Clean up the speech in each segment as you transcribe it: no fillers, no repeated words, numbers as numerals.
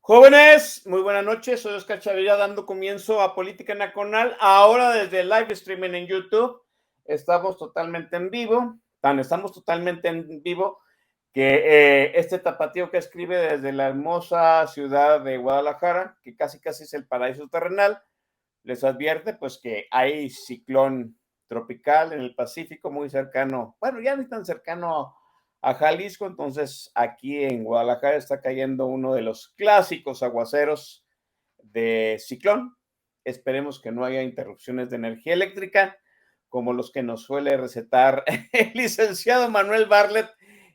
Jóvenes, muy buenas noches. Soy Oscar Chavira dando comienzo a Política Nacional. Ahora desde el live streaming en YouTube. Estamos totalmente en vivo. Estamos totalmente en vivo que este tapatío que escribe desde la hermosa ciudad de Guadalajara, que casi es el paraíso terrenal, les advierte pues que hay ciclón tropical en el Pacífico muy cercano, bueno, ya ni tan cercano a Jalisco. Entonces aquí en Guadalajara está cayendo uno de los clásicos aguaceros de ciclón. Esperemos que no haya interrupciones de energía eléctrica como los que nos suele recetar el licenciado Manuel Bartlett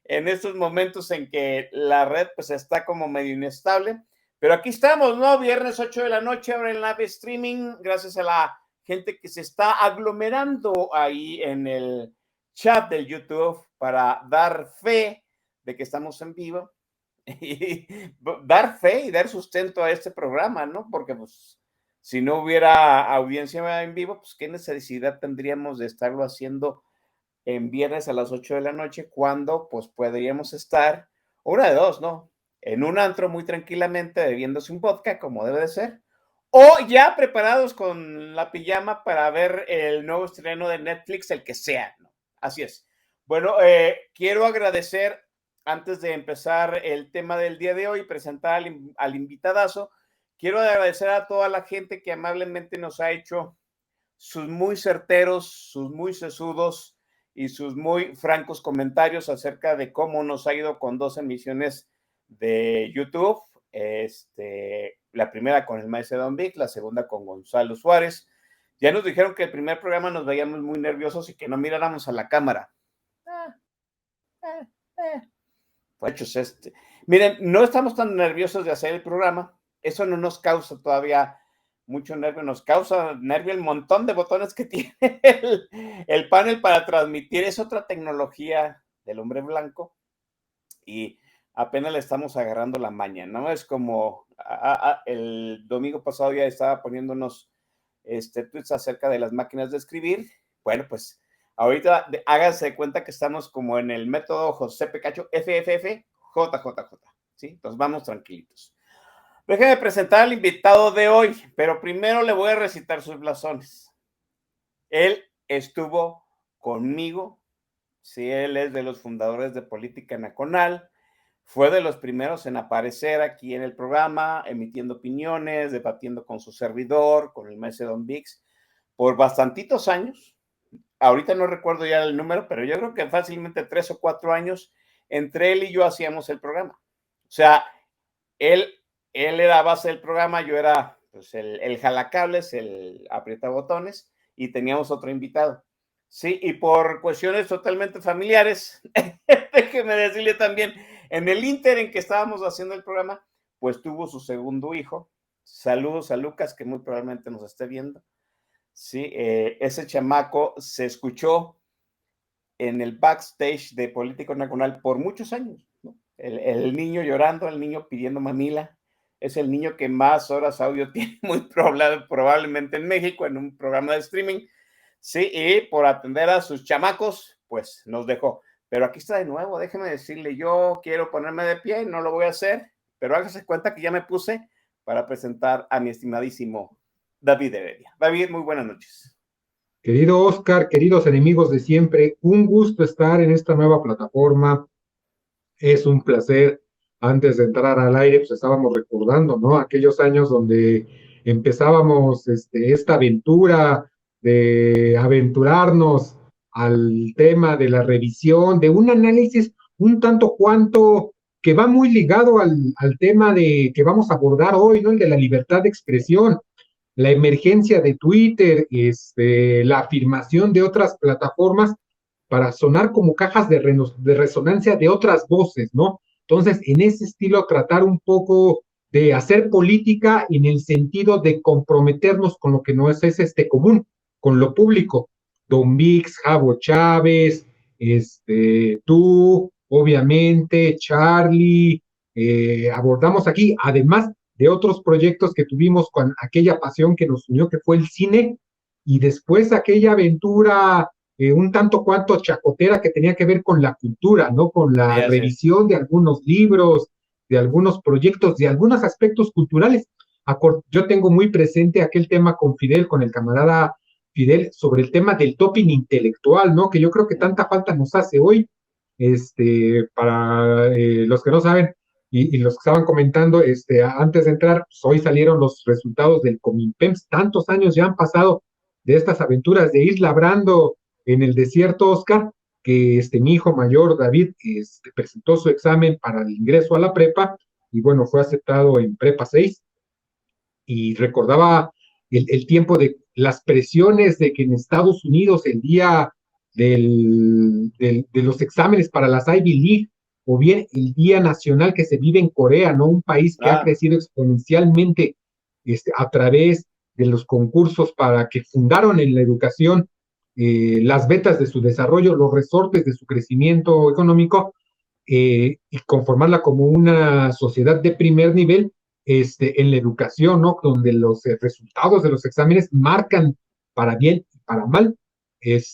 en estos momentos en que la red pues está como medio inestable. Pero aquí estamos, ¿no? Viernes 8 de la noche, ahora en live streaming, gracias a la gente que se está aglomerando ahí en el chat del YouTube para dar fe de que estamos en vivo y dar fe y dar sustento a este programa, ¿no? Porque pues si no hubiera audiencia en vivo, pues qué necesidad tendríamos de estarlo haciendo en viernes a las 8 de la noche cuando pues podríamos estar, una de dos, ¿no? En un antro muy tranquilamente bebiéndose un vodka como debe de ser, o ya preparados con la pijama para ver el nuevo estreno de Netflix, el que sea, ¿no? Así es. Bueno, quiero agradecer, antes de empezar el tema del día de hoy, presentar al invitadazo, quiero agradecer a toda la gente que amablemente nos ha hecho sus muy certeros, sus muy sesudos y sus muy francos comentarios acerca de cómo nos ha ido con dos emisiones de YouTube. La primera con el maestro Don Vic, la segunda con Gonzalo Suárez. Ya nos dijeron que el primer programa nos veíamos muy nerviosos y que no miráramos a la cámara. Pues, miren, no estamos tan nerviosos de hacer el programa. Eso no nos causa todavía mucho nervio, nos causa nervio el montón de botones que tiene el panel para transmitir. Es otra tecnología del hombre blanco y apenas le estamos agarrando la maña, ¿no? Es como el domingo pasado ya estaba poniéndonos tweets acerca de las máquinas de escribir. Bueno, pues ahorita háganse de cuenta que estamos como en el método José Pecacho FFF JJJ, ¿sí? Entonces vamos tranquilitos. Déjeme presentar al invitado de hoy, pero primero le voy a recitar sus blasones. Él estuvo conmigo, sí, él es de los fundadores de Política Nacional, fue de los primeros en aparecer aquí en el programa, emitiendo opiniones, debatiendo con su servidor, con el maestro Don Vix, por bastantitos años. Ahorita no recuerdo ya el número, pero yo creo que fácilmente 3 o 4 años entre él y yo hacíamos el programa. O sea, él era base del programa, yo era pues, el jalacables, el aprietabotones, y teníamos otro invitado. Sí, y por cuestiones totalmente familiares, déjeme decirle también, en el ínter en que estábamos haciendo el programa, pues tuvo su segundo hijo. Saludos a Lucas, que muy probablemente nos esté viendo. Sí, ese chamaco se escuchó en el backstage de Político Nacional por muchos años, ¿no? El niño llorando, el niño pidiendo mamila, es el niño que más horas audio tiene muy probablemente en México en un programa de streaming, sí, y por atender a sus chamacos, pues nos dejó. Pero aquí está de nuevo, déjeme decirle, yo quiero ponerme de pie, no lo voy a hacer, pero hágase cuenta que ya me puse para presentar a mi estimadísimo David Heredia. David, muy buenas noches. Querido Oscar, queridos enemigos de siempre, un gusto estar en esta nueva plataforma. Es un placer. Antes de entrar al aire, pues estábamos recordando, ¿no? Aquellos años donde empezábamos esta aventura de aventurarnos al tema de la revisión, de un análisis un tanto cuanto que va muy ligado al tema de que vamos a abordar hoy, ¿no? El de la libertad de expresión, la emergencia de Twitter, la afirmación de otras plataformas para sonar como cajas de resonancia de otras voces, ¿no? Entonces, en ese estilo, tratar un poco de hacer política en el sentido de comprometernos con lo que no es común, con lo público. Don Vix, Javo Chávez, tú, obviamente, Charlie, abordamos aquí, además de otros proyectos que tuvimos con aquella pasión que nos unió, que fue el cine, y después aquella aventura un tanto cuanto chacotera que tenía que ver con la cultura, ¿no? Con la revisión de algunos libros, de algunos proyectos, de algunos aspectos culturales. Yo tengo muy presente aquel tema con Fidel, con el camarada Fidel, sobre el tema del topping intelectual, ¿no? Que yo creo que tanta falta nos hace hoy. Para los que no saben y los que estaban comentando, antes de entrar, pues hoy salieron los resultados del Cominpems. Tantos años ya han pasado de estas aventuras de ir labrando en el desierto, Oscar, que mi hijo mayor, David, presentó su examen para el ingreso a la prepa y bueno, fue aceptado en prepa 6 y recordaba el tiempo de las presiones de que en Estados Unidos el día de los exámenes para las Ivy League, o bien el Día Nacional que se vive en Corea, ¿no? Un país que ha crecido exponencialmente a través de los concursos para que fundaron en la educación las vetas de su desarrollo, los resortes de su crecimiento económico, y conformarla como una sociedad de primer nivel en la educación, ¿no? Donde los resultados de los exámenes marcan para bien y para mal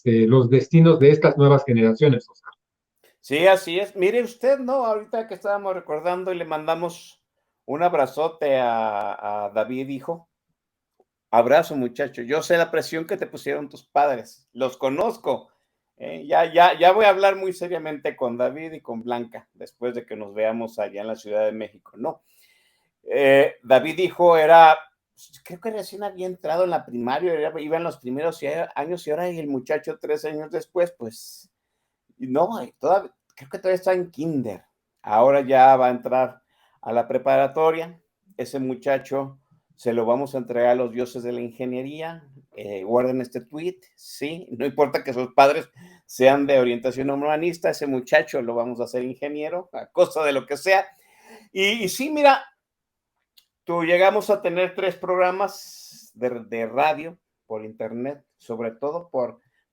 los destinos de estas nuevas generaciones, Oscar. Sí, así es. Mire usted, ¿no? Ahorita que estábamos recordando y le mandamos un abrazote a David, hijo. Abrazo, muchacho. Yo sé la presión que te pusieron tus padres. Los conozco. Ya voy a hablar muy seriamente con David y con Blanca después de que nos veamos allá en la Ciudad de México. No. David, hijo, creo que recién había entrado en la primaria, iba en los primeros años y ahora el muchacho 3 años después, pues, no, creo que todavía está en kinder. Ahora ya va a entrar a la preparatoria. Ese muchacho se lo vamos a entregar a los dioses de la ingeniería. Guarden este tweet, sí, no importa que sus padres sean de orientación humanista, ese muchacho lo vamos a hacer ingeniero, a costa de lo que sea. Y sí, mira, llegamos a tener 3 programas de radio por internet, sobre todo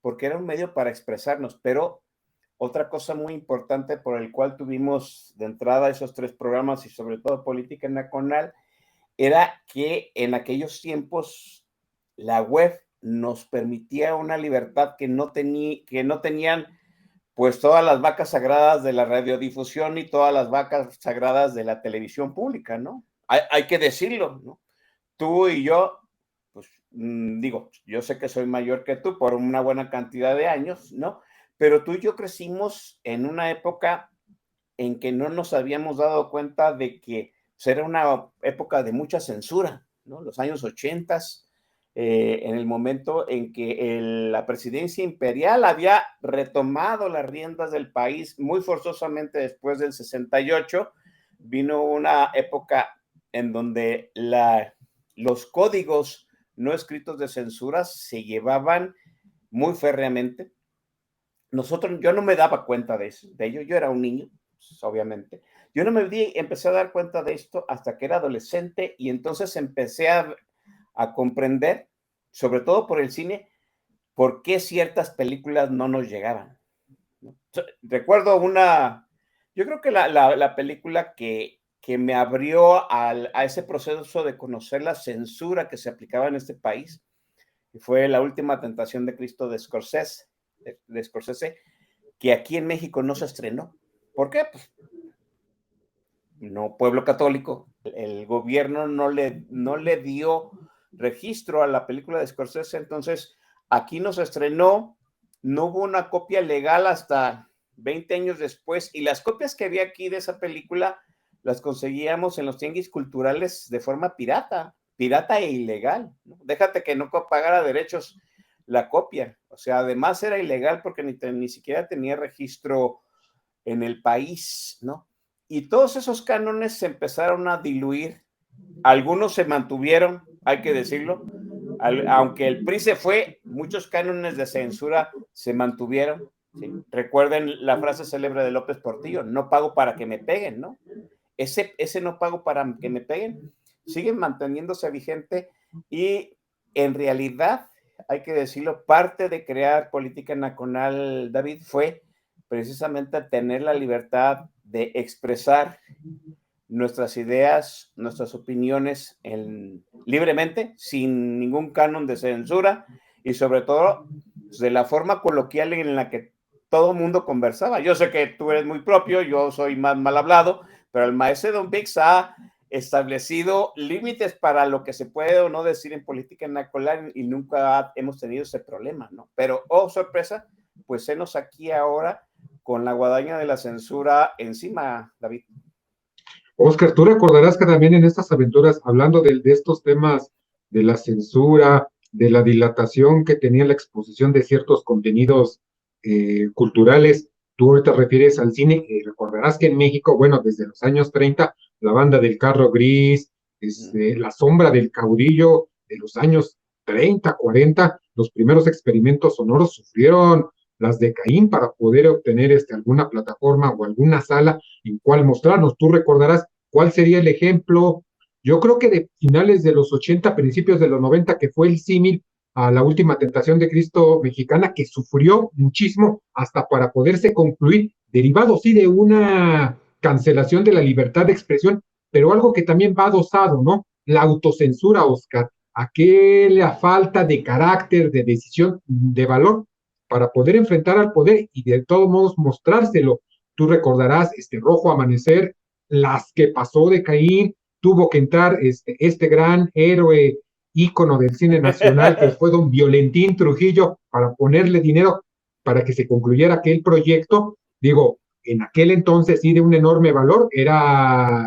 porque era un medio para expresarnos, pero otra cosa muy importante por el cual tuvimos de entrada esos 3 programas y sobre todo política nacional, era que en aquellos tiempos la web nos permitía una libertad que no tenían pues todas las vacas sagradas de la radiodifusión y todas las vacas sagradas de la televisión pública, ¿no? Hay que decirlo, ¿no? Tú y yo, pues digo, yo sé que soy mayor que tú por una buena cantidad de años, ¿no? Pero tú y yo crecimos en una época en que no nos habíamos dado cuenta de que pues, era una época de mucha censura, ¿no? Los años 80, en el momento en que la presidencia imperial había retomado las riendas del país muy forzosamente después del 68, vino una época en donde los códigos no escritos de censura se llevaban muy férreamente. Yo no me daba cuenta de ello, yo era un niño, pues, obviamente. Yo no empecé a dar cuenta de esto hasta que era adolescente y entonces empecé a comprender, sobre todo por el cine, por qué ciertas películas no nos llegaban. Recuerdo yo creo que la película que me abrió a ese proceso de conocer la censura que se aplicaba en este país, fue La Última Tentación de Cristo de Scorsese, que aquí en México no se estrenó. ¿Por qué? Pues, no, pueblo católico, el gobierno no le dio registro a la película de Scorsese, entonces aquí no se estrenó, no hubo una copia legal hasta 20 años después, y las copias que había aquí de esa película las conseguíamos en los tianguis culturales de forma pirata e ilegal, ¿no? Déjate que no pagara derechos la copia, o sea, además era ilegal porque ni siquiera tenía registro en el país, ¿no? Y todos esos cánones se empezaron a diluir. Algunos se mantuvieron, hay que decirlo. Aunque el PRI se fue, muchos cánones de censura se mantuvieron. ¿Sí? Recuerden la frase célebre de López Portillo, no pago para que me peguen, ¿no? Ese no pago para que me peguen sigue manteniéndose vigente y en realidad, hay que decirlo, parte de crear política nacional, David, fue precisamente tener la libertad de expresar nuestras ideas, nuestras opiniones libremente, sin ningún canon de censura y sobre todo de la forma coloquial en la que todo el mundo conversaba. Yo sé que tú eres muy propio, yo soy más mal hablado, pero el maestro Don Vix ha establecido límites para lo que se puede o no decir en política nacional y nunca hemos tenido ese problema, ¿no? Pero, oh, sorpresa, pues senos aquí ahora con la guadaña de la censura encima, David. Oscar, tú recordarás que también en estas aventuras, hablando de estos temas de la censura, de la dilatación que tenía la exposición de ciertos contenidos culturales, tú ahorita refieres al cine, recordarás que en México, bueno, desde los años 30, la banda del carro gris, la sombra del caudillo de los años 30, 40, los primeros experimentos sonoros sufrieron las de Caín para poder obtener alguna plataforma o alguna sala en cual mostrarnos. Tú recordarás cuál sería el ejemplo. Yo creo que de finales de los 80, principios de los 90, que fue el símil a la última tentación de Cristo mexicana, que sufrió muchísimo hasta para poderse concluir, derivado sí de una cancelación de la libertad de expresión, pero algo que también va adosado, ¿no? La autocensura, Oscar, aquella falta de carácter, de decisión, de valor para poder enfrentar al poder y de todos modos mostrárselo. Tú recordarás Rojo Amanecer, las que pasó de Caín, tuvo que entrar gran héroe, ícono del cine nacional, que fue don Violentín Trujillo, para ponerle dinero para que se concluyera aquel proyecto. Digo, en aquel entonces sí de un enorme valor, era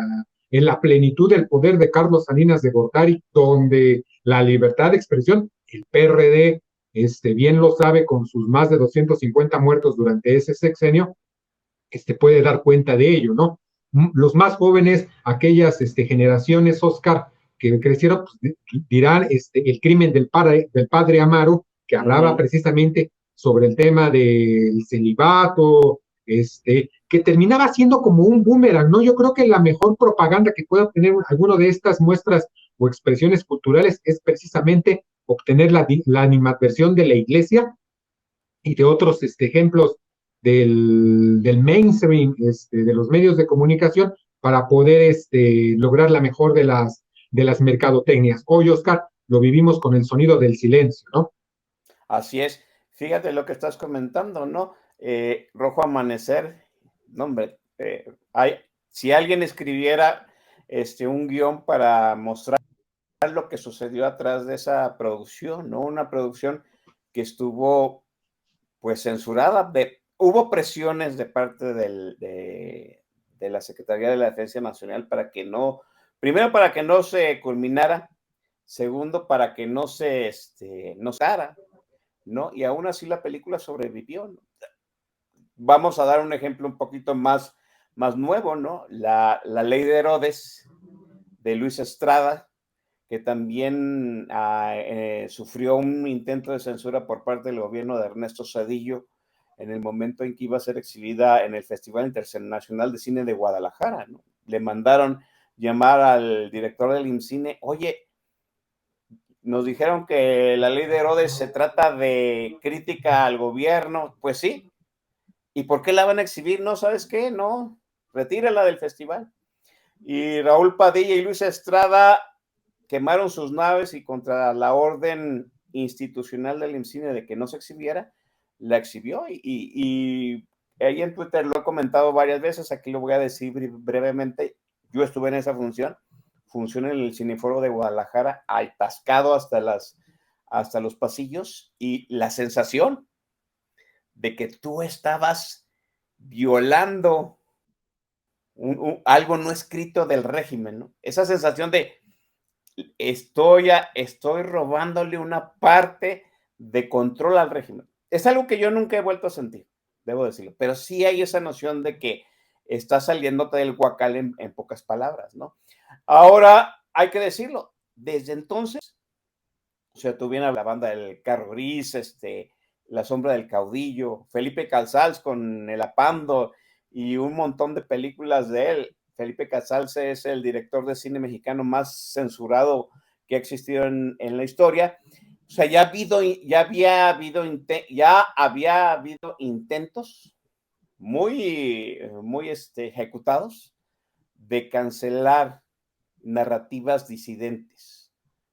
en la plenitud del poder de Carlos Salinas de Gortari, donde la libertad de expresión, el PRD, bien lo sabe, con sus más de 250 muertos durante ese sexenio, puede dar cuenta de ello, ¿no? Los más jóvenes, aquellas generaciones, Oscar, que crecieron, pues, dirán el crimen del padre Amaro, que hablaba precisamente sobre el tema del celibato, que terminaba siendo como un boomerang, ¿no? Yo creo que la mejor propaganda que pueda obtener alguno de estas muestras o expresiones culturales es precisamente obtener la animadversión de la iglesia y de otros ejemplos del mainstream, de los medios de comunicación, para poder lograr la mejor de las mercadotecnias. Hoy, Oscar, lo vivimos con el sonido del silencio, ¿no? Así es. Fíjate lo que estás comentando, ¿no? Rojo Amanecer, no, hombre, si alguien escribiera un guión para mostrar lo que sucedió atrás de esa producción, ¿no? Una producción que estuvo pues censurada, hubo presiones de parte de la Secretaría de la Defensa Nacional para que no, primero para que no se culminara, segundo para que no se, no se hará, ¿no? Y aún así la película sobrevivió, ¿no? Vamos a dar un ejemplo un poquito más nuevo, ¿no? La Ley de Herodes, de Luis Estrada, que también sufrió un intento de censura por parte del gobierno de Ernesto Zedillo en el momento en que iba a ser exhibida en el Festival Internacional de Cine de Guadalajara, ¿no? Le mandaron llamar al director del IMCINE, oye, nos dijeron que la Ley de Herodes se trata de crítica al gobierno, pues sí, ¿y por qué la van a exhibir? No, ¿sabes qué? No, retírala del festival. Y Raúl Padilla y Luis Estrada quemaron sus naves y contra la orden institucional del IMCINE de que no se exhibiera, la exhibió y ahí en Twitter lo he comentado varias veces, aquí lo voy a decir brevemente, yo estuve en esa función en el Cineforo de Guadalajara, atascado hasta los pasillos y la sensación de que tú estabas violando algo no escrito del régimen, ¿no? Esa sensación de estoy robándole una parte de control al régimen. Es algo que yo nunca he vuelto a sentir, debo decirlo, pero sí hay esa noción de que está saliéndote del guacal en pocas palabras, ¿no? Ahora, hay que decirlo, desde entonces, o sea, tú vienes a la banda del Carro Gris, La Sombra del Caudillo, Felipe Casals con El Apando y un montón de películas de él. Felipe Casals es el director de cine mexicano más censurado que ha existido en la historia. O sea, ya había habido intentos muy ejecutados de cancelar narrativas disidentes,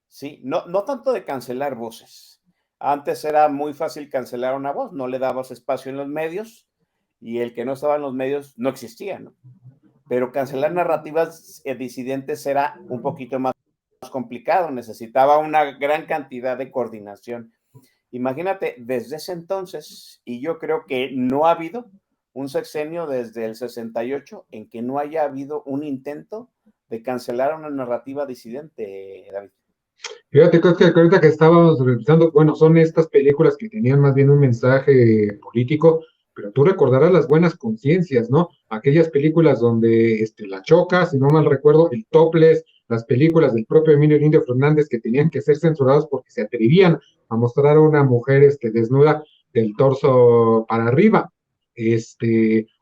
¿sí? No tanto de cancelar voces. Antes era muy fácil cancelar una voz, no le dabas espacio en los medios y el que no estaba en los medios no existía, ¿no? pero cancelar narrativas disidentes era un poquito más complicado, necesitaba una gran cantidad de coordinación. Imagínate, desde ese entonces, y yo creo que no ha habido un sexenio desde el 68 en que no haya habido un intento de cancelar una narrativa disidente, David. Fíjate, creo que ahorita que estábamos revisando, bueno, son estas películas que tenían más bien un mensaje político, pero tú recordarás las buenas conciencias, ¿no? Aquellas películas donde La Choca, si no mal recuerdo, el Topless, las películas del propio Emilio Lindo Fernández que tenían que ser censuradas porque se atrevían a mostrar a una mujer desnuda del torso para arriba.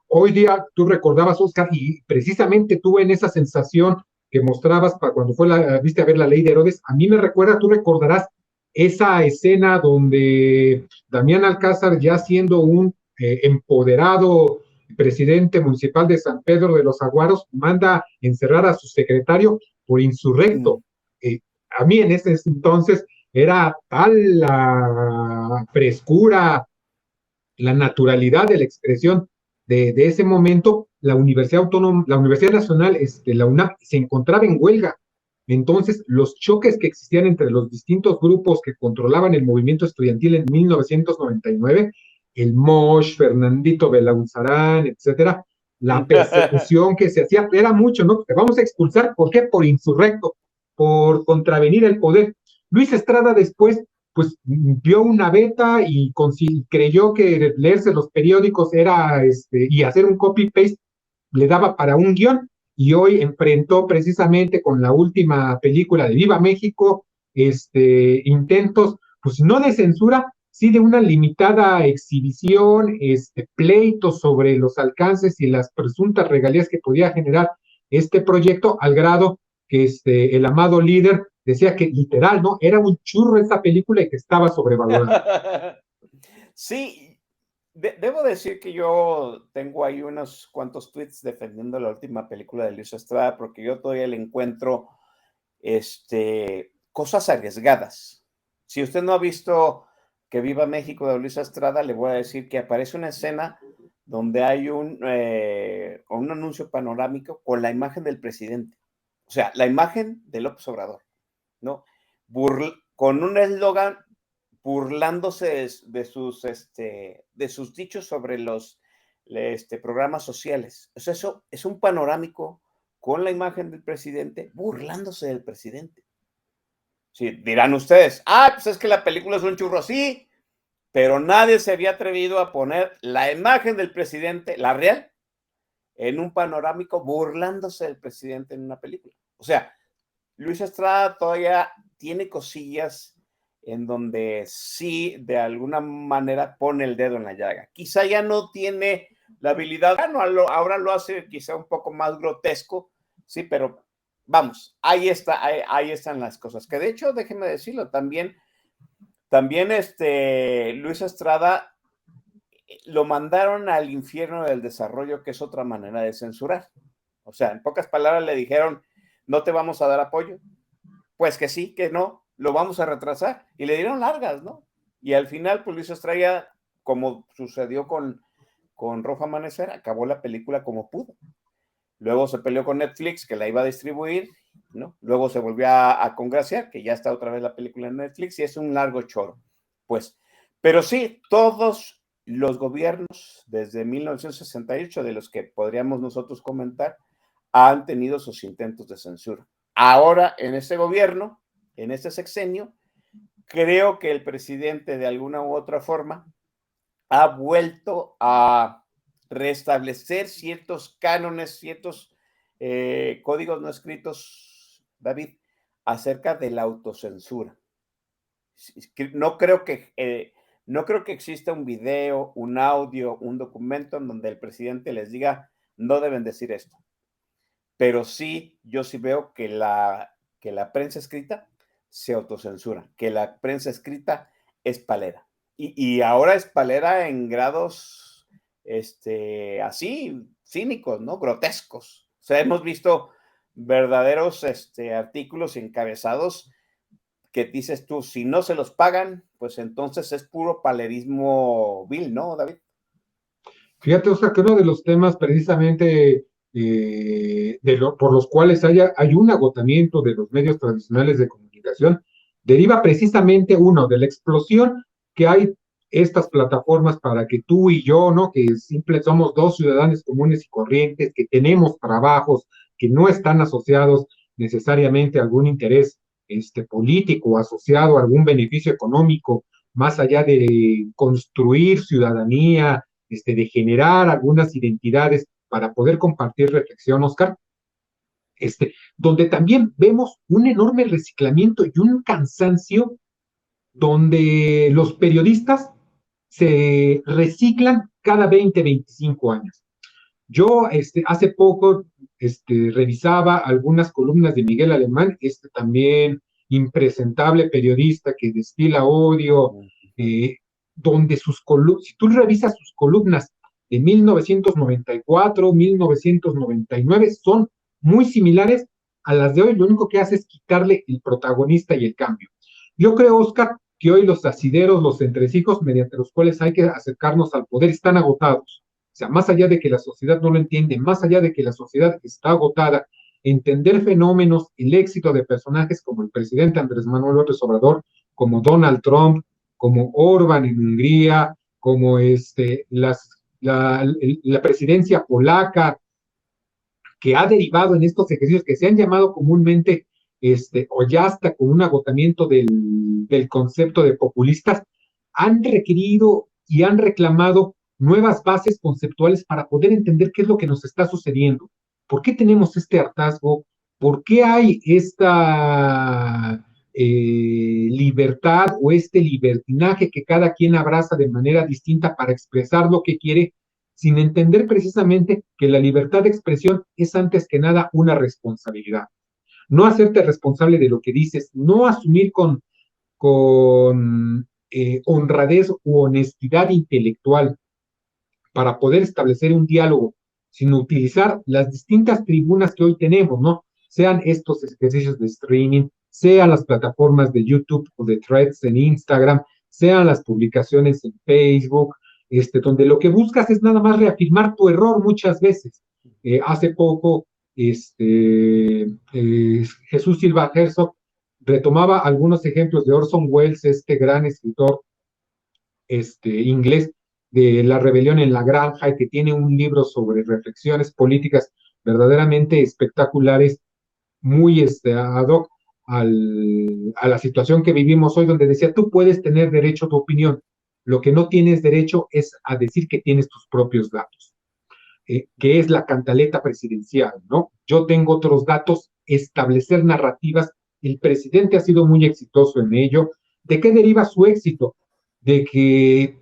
Hoy día tú recordabas, Oscar, y precisamente tuve en esa sensación que mostrabas para cuando viste a ver La Ley de Herodes, a mí me recuerda, tú recordarás esa escena donde Damián Alcázar, ya siendo un empoderado presidente municipal de San Pedro de los Aguaros, manda encerrar a su secretario por insurrecto. A mí en ese entonces era tal la frescura, la naturalidad de la expresión de ese momento, la Universidad Autónoma, la Universidad Nacional, la UNAM, se encontraba en huelga. Entonces, los choques que existían entre los distintos grupos que controlaban el movimiento estudiantil en 1999, el MOSH, Fernandito Belauzarán, etcétera, la persecución que se hacía era mucho, ¿no? Te vamos a expulsar, ¿por qué? Por insurrecto, por contravenir el poder. Luis Estrada después pues vio una beta y creyó que leerse los periódicos era y hacer un copy-paste le daba para un guión, y hoy enfrentó precisamente con la última película de Viva México intentos, pues no de censura, sí de una limitada exhibición, pleitos sobre los alcances y las presuntas regalías que podía generar este proyecto, al grado que el amado líder decía que literal, ¿no? Era un churro esta película y que estaba sobrevalorada. Sí, debo decir que yo tengo ahí unos cuantos tweets defendiendo la última película de Luis Estrada, porque yo todavía le encuentro cosas arriesgadas. Si usted no ha visto Que Viva México de Luis Estrada, le voy a decir que aparece una escena donde hay un anuncio panorámico con la imagen del presidente. O sea, la imagen de López Obrador, ¿no? Con un eslogan burlándose de sus dichos sobre los programas sociales. O sea, eso es un panorámico con la imagen del presidente, burlándose del presidente. Sí, dirán ustedes, pues es que la película es un churro, sí, pero nadie se había atrevido a poner la imagen del presidente, la real, en un panorámico burlándose del presidente en una película. O sea, Luis Estrada todavía tiene cosillas en donde sí, de alguna manera, pone el dedo en la llaga. Quizá ya no tiene la habilidad, ahora lo hace quizá un poco más grotesco, sí, pero vamos, ahí están las cosas. Que de hecho, déjeme decirlo, también Luis Estrada lo mandaron al infierno del desarrollo, que es otra manera de censurar. O sea, en pocas palabras le dijeron, no te vamos a dar apoyo. Pues que sí, que no, lo vamos a retrasar. Y le dieron largas, ¿no? Y al final, pues Luis Estrada, como sucedió con Rojo Amanecer, acabó la película como pudo. Luego se peleó con Netflix, que la iba a distribuir, ¿no? Luego se volvió a congraciar, que ya está otra vez la película en Netflix, y es un largo choro. Pues, pero sí, todos los gobiernos, desde 1968, de los que podríamos nosotros comentar, han tenido sus intentos de censura. Ahora, en este gobierno, en este sexenio, creo que el presidente de alguna u otra forma ha vuelto a restablecer ciertos cánones, ciertos códigos no escritos, David, acerca de la autocensura. No creo que exista un video, un audio, un documento en donde el presidente les diga, no deben decir esto. Pero sí, yo sí veo que la prensa escrita se autocensura, que la prensa escrita es palera. Y ahora es palera en grados así, cínicos, ¿no? Grotescos. O sea, hemos visto verdaderos artículos encabezados que dices tú, si no se los pagan, pues entonces es puro palerismo vil, ¿no, David? Fíjate, Oscar, que uno de los temas precisamente por los cuales hay un agotamiento de los medios tradicionales de comunicación, deriva precisamente uno de la explosión que hay estas plataformas para que tú y yo, ¿no? Que simple somos dos ciudadanos comunes y corrientes, que tenemos trabajos que no están asociados necesariamente a algún interés político, asociado a algún beneficio económico, más allá de construir ciudadanía, de generar algunas identidades para poder compartir reflexión, Oscar, donde también vemos un enorme reciclamiento y un cansancio donde los periodistas se reciclan cada 20, 25 años. Yo hace poco revisaba algunas columnas de Miguel Alemán, también impresentable periodista que destila odio, donde si tú revisas sus columnas de 1994, 1999, son muy similares a las de hoy. Lo único que hace es quitarle el protagonista y el cambio. Yo creo, Oscar, que hoy los asideros, los entresijos mediante los cuales hay que acercarnos al poder están agotados. O sea, más allá de que la sociedad no lo entiende, más allá de que la sociedad está agotada, entender fenómenos, el éxito de personajes como el presidente Andrés Manuel López Obrador, como Donald Trump, como Orbán en Hungría, como la presidencia polaca, que ha derivado en estos ejercicios que se han llamado comúnmente, o ya hasta con un agotamiento del concepto de populistas, han requerido y han reclamado nuevas bases conceptuales para poder entender qué es lo que nos está sucediendo. ¿Por qué tenemos este hartazgo? ¿Por qué hay esta libertad o este libertinaje que cada quien abraza de manera distinta para expresar lo que quiere, sin entender precisamente que la libertad de expresión es antes que nada una responsabilidad? No hacerte responsable de lo que dices, no asumir con honradez u honestidad intelectual para poder establecer un diálogo, sin utilizar las distintas tribunas que hoy tenemos, ¿no? Sean estos ejercicios de streaming, sean las plataformas de YouTube o de Threads en Instagram, sean las publicaciones en Facebook, donde lo que buscas es nada más reafirmar tu error muchas veces. Hace poco, Jesús Silva Herzog retomaba algunos ejemplos de Orson Welles, este gran escritor inglés de La rebelión en la granja, y que tiene un libro sobre reflexiones políticas verdaderamente espectaculares, muy ad hoc a la situación que vivimos hoy, donde decía, tú puedes tener derecho a tu opinión, lo que no tienes derecho es a decir que tienes tus propios datos, que es la cantaleta presidencial, ¿no? Yo tengo otros datos, establecer narrativas. El presidente ha sido muy exitoso en ello. ¿De qué deriva su éxito? De que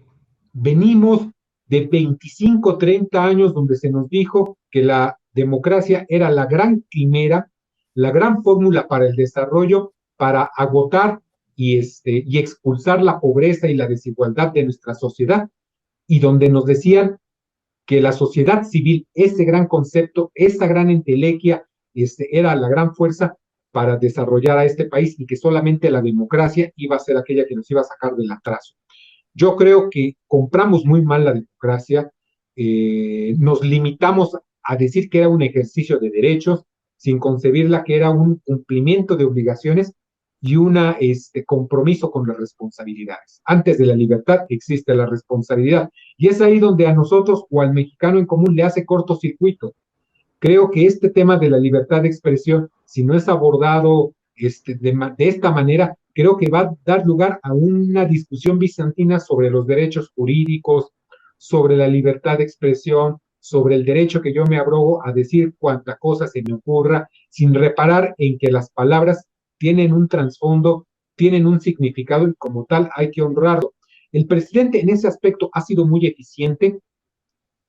venimos de 25, 30 años donde se nos dijo que la democracia era la gran quimera, la gran fórmula para el desarrollo, para agotar y expulsar la pobreza y la desigualdad de nuestra sociedad, y donde nos decían que la sociedad civil, ese gran concepto, esa gran entelequia, era la gran fuerza para desarrollar a este país, y que solamente la democracia iba a ser aquella que nos iba a sacar del atraso. Yo creo que compramos muy mal la democracia, nos limitamos a decir que era un ejercicio de derechos, sin concebirla que era un cumplimiento de obligaciones y un compromiso con las responsabilidades. Antes de la libertad existe la responsabilidad, y es ahí donde a nosotros o al mexicano en común le hace cortocircuito. Creo que este tema de la libertad de expresión, si no es abordado de esta manera, creo que va a dar lugar a una discusión bizantina sobre los derechos jurídicos, sobre la libertad de expresión, sobre el derecho que yo me abrogo a decir cuanta cosa se me ocurra, sin reparar en que las palabras tienen un trasfondo, tienen un significado, y como tal hay que honrarlo. El presidente en ese aspecto ha sido muy eficiente,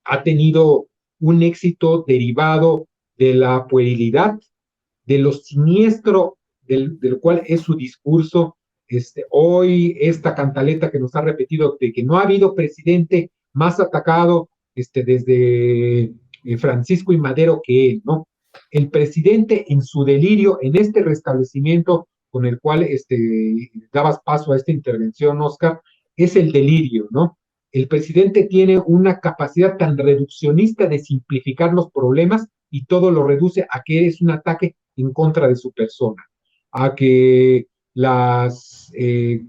ha tenido un éxito derivado de la puerilidad, de lo siniestro del cual es su discurso. Hoy esta cantaleta que nos ha repetido de que no ha habido presidente más atacado desde Francisco y Madero que él, ¿no? El presidente en su delirio, en este restablecimiento con el cual dabas paso a esta intervención, Oscar, es el delirio, ¿no? El presidente tiene una capacidad tan reduccionista de simplificar los problemas y todo lo reduce a que es un ataque en contra de su persona, a que las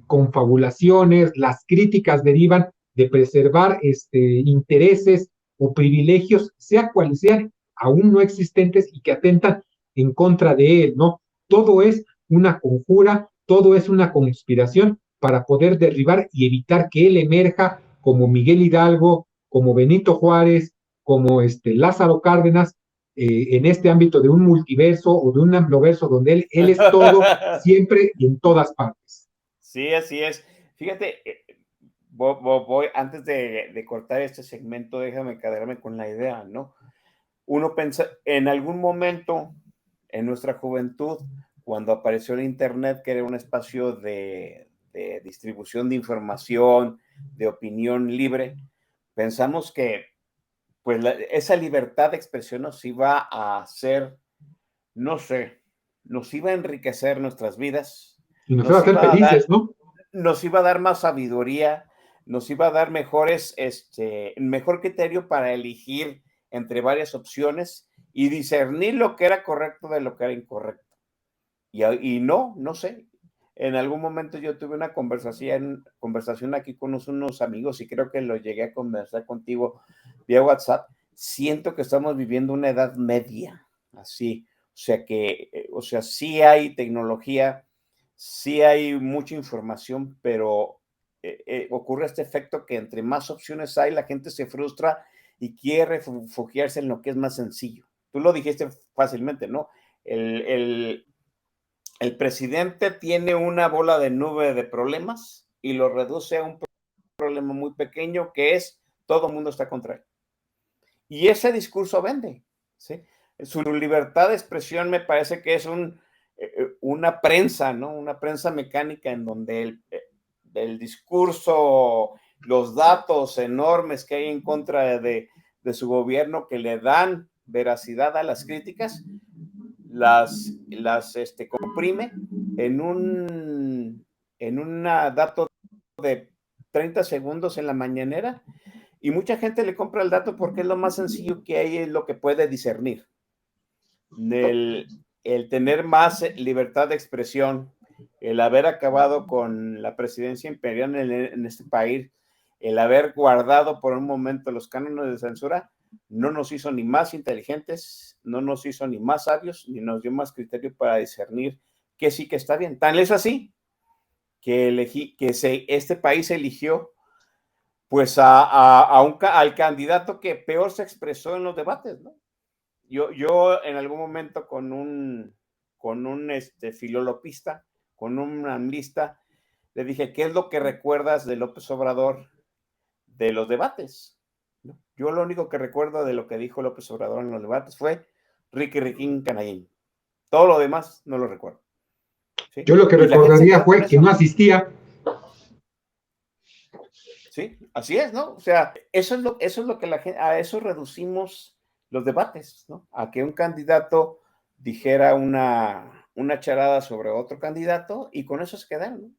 confabulaciones, las críticas derivan de preservar intereses o privilegios, sea cuales sean, aún no existentes y que atentan en contra de él, ¿no? Todo es una conjura, todo es una conspiración para poder derribar y evitar que él emerja como Miguel Hidalgo, como Benito Juárez, como Lázaro Cárdenas, en este ámbito de un multiverso o de un amploverso donde él es todo, siempre y en todas partes. Sí, así es. Fíjate, antes de cortar este segmento, déjame quedarme con la idea, ¿no? Uno pensa, en algún momento, en nuestra juventud, cuando apareció el Internet, que era un espacio de distribución de información, de opinión libre, pensamos que pues esa libertad de expresión nos iba a hacer, no sé, nos iba a enriquecer nuestras vidas, Y nos va a nos hacer iba a dar, felices, ¿no? nos iba a dar más sabiduría, nos iba a dar mejor criterio para elegir entre varias opciones y discernir lo que era correcto de lo que era incorrecto. Y no sé. En algún momento yo tuve una conversación aquí con unos amigos y creo que lo llegué a conversar contigo vía WhatsApp. Siento que estamos viviendo una edad media, así. O sea, sí hay tecnología, sí hay mucha información, pero ocurre este efecto que entre más opciones hay, la gente se frustra y quiere refugiarse en lo que es más sencillo. Tú lo dijiste fácilmente, ¿no? El, el presidente tiene una bola de nube de problemas y lo reduce a un problema muy pequeño que es todo el mundo está contra él. Y ese discurso vende, ¿sí? Su libertad de expresión me parece que es una prensa, ¿no? Una prensa mecánica en donde el discurso, los datos enormes que hay en contra de su gobierno que le dan veracidad a las críticas, las comprime en un dato de 30 segundos en la mañanera y mucha gente le compra el dato porque es lo más sencillo que hay, es lo que puede discernir. El tener más libertad de expresión, el haber acabado con la presidencia imperial en este país, el haber guardado por un momento los cánones de censura, no nos hizo ni más inteligentes, no nos hizo ni más sabios, ni nos dio más criterio para discernir que sí que está bien. Tan es así que este país eligió pues al candidato que peor se expresó en los debates, ¿no? Yo en algún momento con un filologista, con un analista, le dije, ¿qué es lo que recuerdas de López Obrador de los debates? ¿No? Yo lo único que recuerdo de lo que dijo López Obrador en los debates fue Ricky Riquín Canallín. Todo lo demás no lo recuerdo. ¿Sí? Yo lo que Y la gente se recordaría quedó con fue que eso. no asistía. Sí, así es, ¿no? O sea, eso es lo que la gente, a eso reducimos los debates, ¿no? A que un candidato dijera una charada sobre otro candidato y con eso se quedaron, ¿no?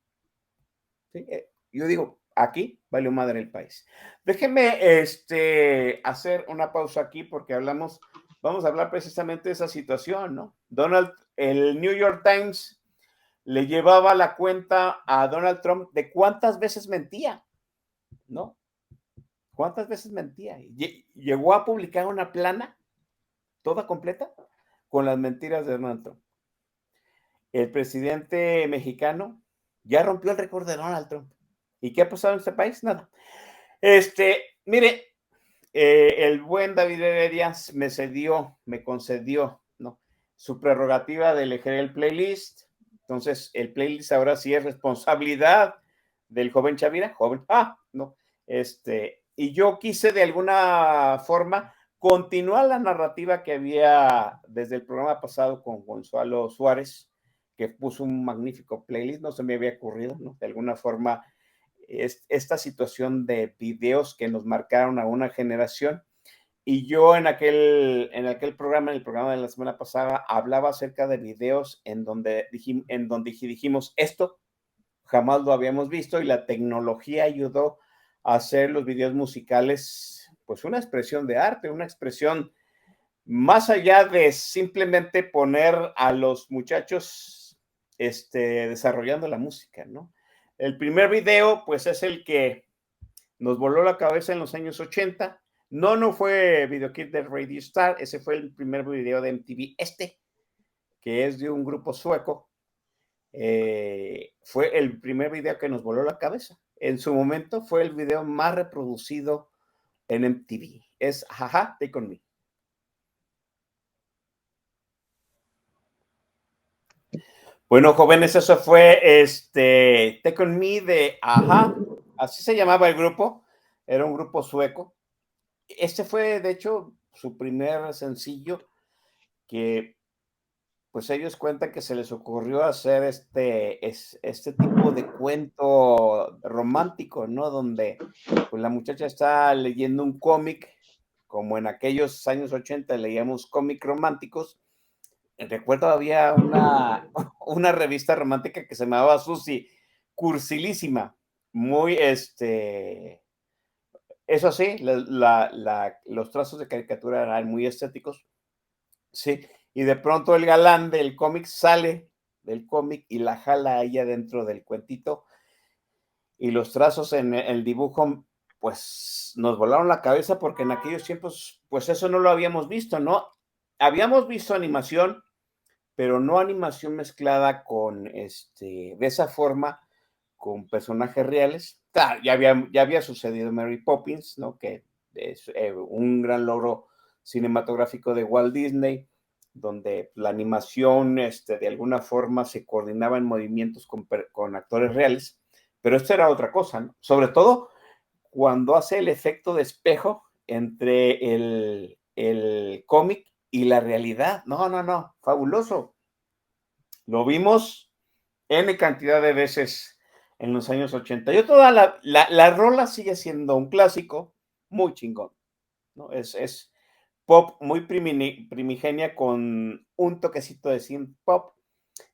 ¿Sí? Yo digo, aquí valió madre el país. Déjenme hacer una pausa aquí porque vamos a hablar precisamente de esa situación, ¿no? El New York Times le llevaba la cuenta a Donald Trump de cuántas veces mentía, ¿no? ¿Cuántas veces mentía? Llegó a publicar una plana toda completa con las mentiras de Donald Trump. El presidente mexicano ya rompió el récord de Donald Trump. ¿Y qué ha pasado en este país? Nada. Mire, el buen David Heredia me concedió, ¿no? Su prerrogativa de elegir el playlist. Entonces, el playlist ahora sí es responsabilidad del joven Chavira, no. Y yo quise de alguna forma continuar la narrativa que había desde el programa pasado con Gonzalo Suárez, que puso un magnífico playlist, no se me había ocurrido, ¿no? De alguna forma esta situación de videos que nos marcaron a una generación. Y yo en aquel programa, en el programa de la semana pasada, hablaba acerca de videos en donde dijimos, esto jamás lo habíamos visto y la tecnología ayudó a hacer los videos musicales, pues una expresión de arte, una expresión más allá de simplemente poner a los muchachos desarrollando la música, ¿no? El primer video, pues es el que nos voló la cabeza en los años 80. No fue Video Kid de Radio Star, ese fue el primer video de MTV, que es de un grupo sueco. Fue el primer video que nos voló la cabeza. En su momento fue el video más reproducido en MTV. Es Jaja, Take On Me. Bueno, jóvenes, eso fue Take On Me de Ajá, así se llamaba el grupo, era un grupo sueco. Este fue, de hecho, su primer sencillo, que pues ellos cuentan que se les ocurrió hacer este tipo de cuento romántico, ¿no? Donde pues la muchacha está leyendo un cómic, como en aquellos años 80 leíamos cómics románticos. Recuerdo había una revista romántica que se llamaba Susi, cursilísima, muy eso sí, los trazos de caricatura eran muy estéticos, sí, y de pronto el galán del cómic sale del cómic y la jala a ella dentro del cuentito, y los trazos en el dibujo, pues nos volaron la cabeza porque en aquellos tiempos, pues eso no lo habíamos visto, ¿no? Habíamos visto animación, pero no animación mezclada con, de esa forma, con personajes reales. Ya había sucedido Mary Poppins, ¿no? Que es un gran logro cinematográfico de Walt Disney, donde la animación de alguna forma se coordinaba en movimientos con actores reales, pero esto era otra cosa, ¿no? Sobre todo cuando hace el efecto de espejo entre el cómic y la realidad. No, fabuloso. Lo vimos N cantidad de veces en los años 80. Yo toda la rola sigue siendo un clásico muy chingón, ¿no? Es pop muy primigenia con un toquecito de synth pop,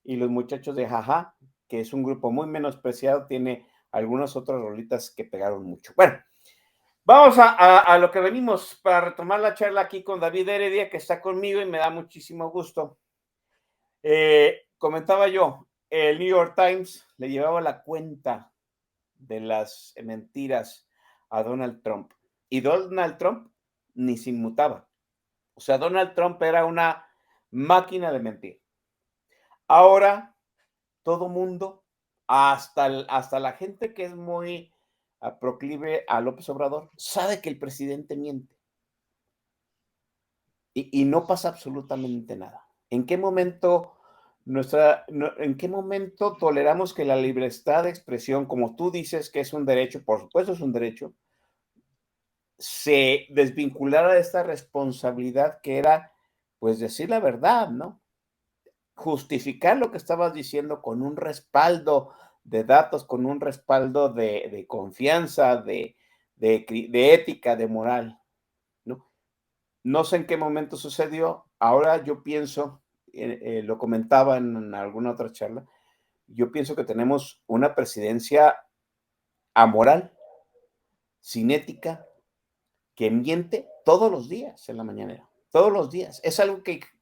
y los muchachos de Jaja, que es un grupo muy menospreciado, tiene algunas otras rolitas que pegaron mucho. Bueno, vamos a lo que venimos para retomar la charla aquí con David Heredia, que está conmigo y me da muchísimo gusto. Comentaba yo, el New York Times le llevaba la cuenta de las mentiras a Donald Trump, y Donald Trump ni se inmutaba. O sea, Donald Trump era una máquina de mentir. Ahora, todo mundo, hasta la gente que es muy proclive a López Obrador, sabe que el presidente miente. Y no pasa absolutamente nada. ¿En qué momento toleramos que la libertad de expresión, como tú dices que es un derecho, por supuesto es un derecho, se desvinculara de esta responsabilidad que era, pues, decir la verdad, ¿no? Justificar lo que estabas diciendo con un respaldo de datos, con un respaldo de confianza, de ética, de moral, ¿no? No sé en qué momento sucedió. Ahora yo pienso, lo comentaba en alguna otra charla, yo pienso que tenemos una presidencia amoral, sin ética, que miente todos los días en la mañanera, todos los días. Es algo que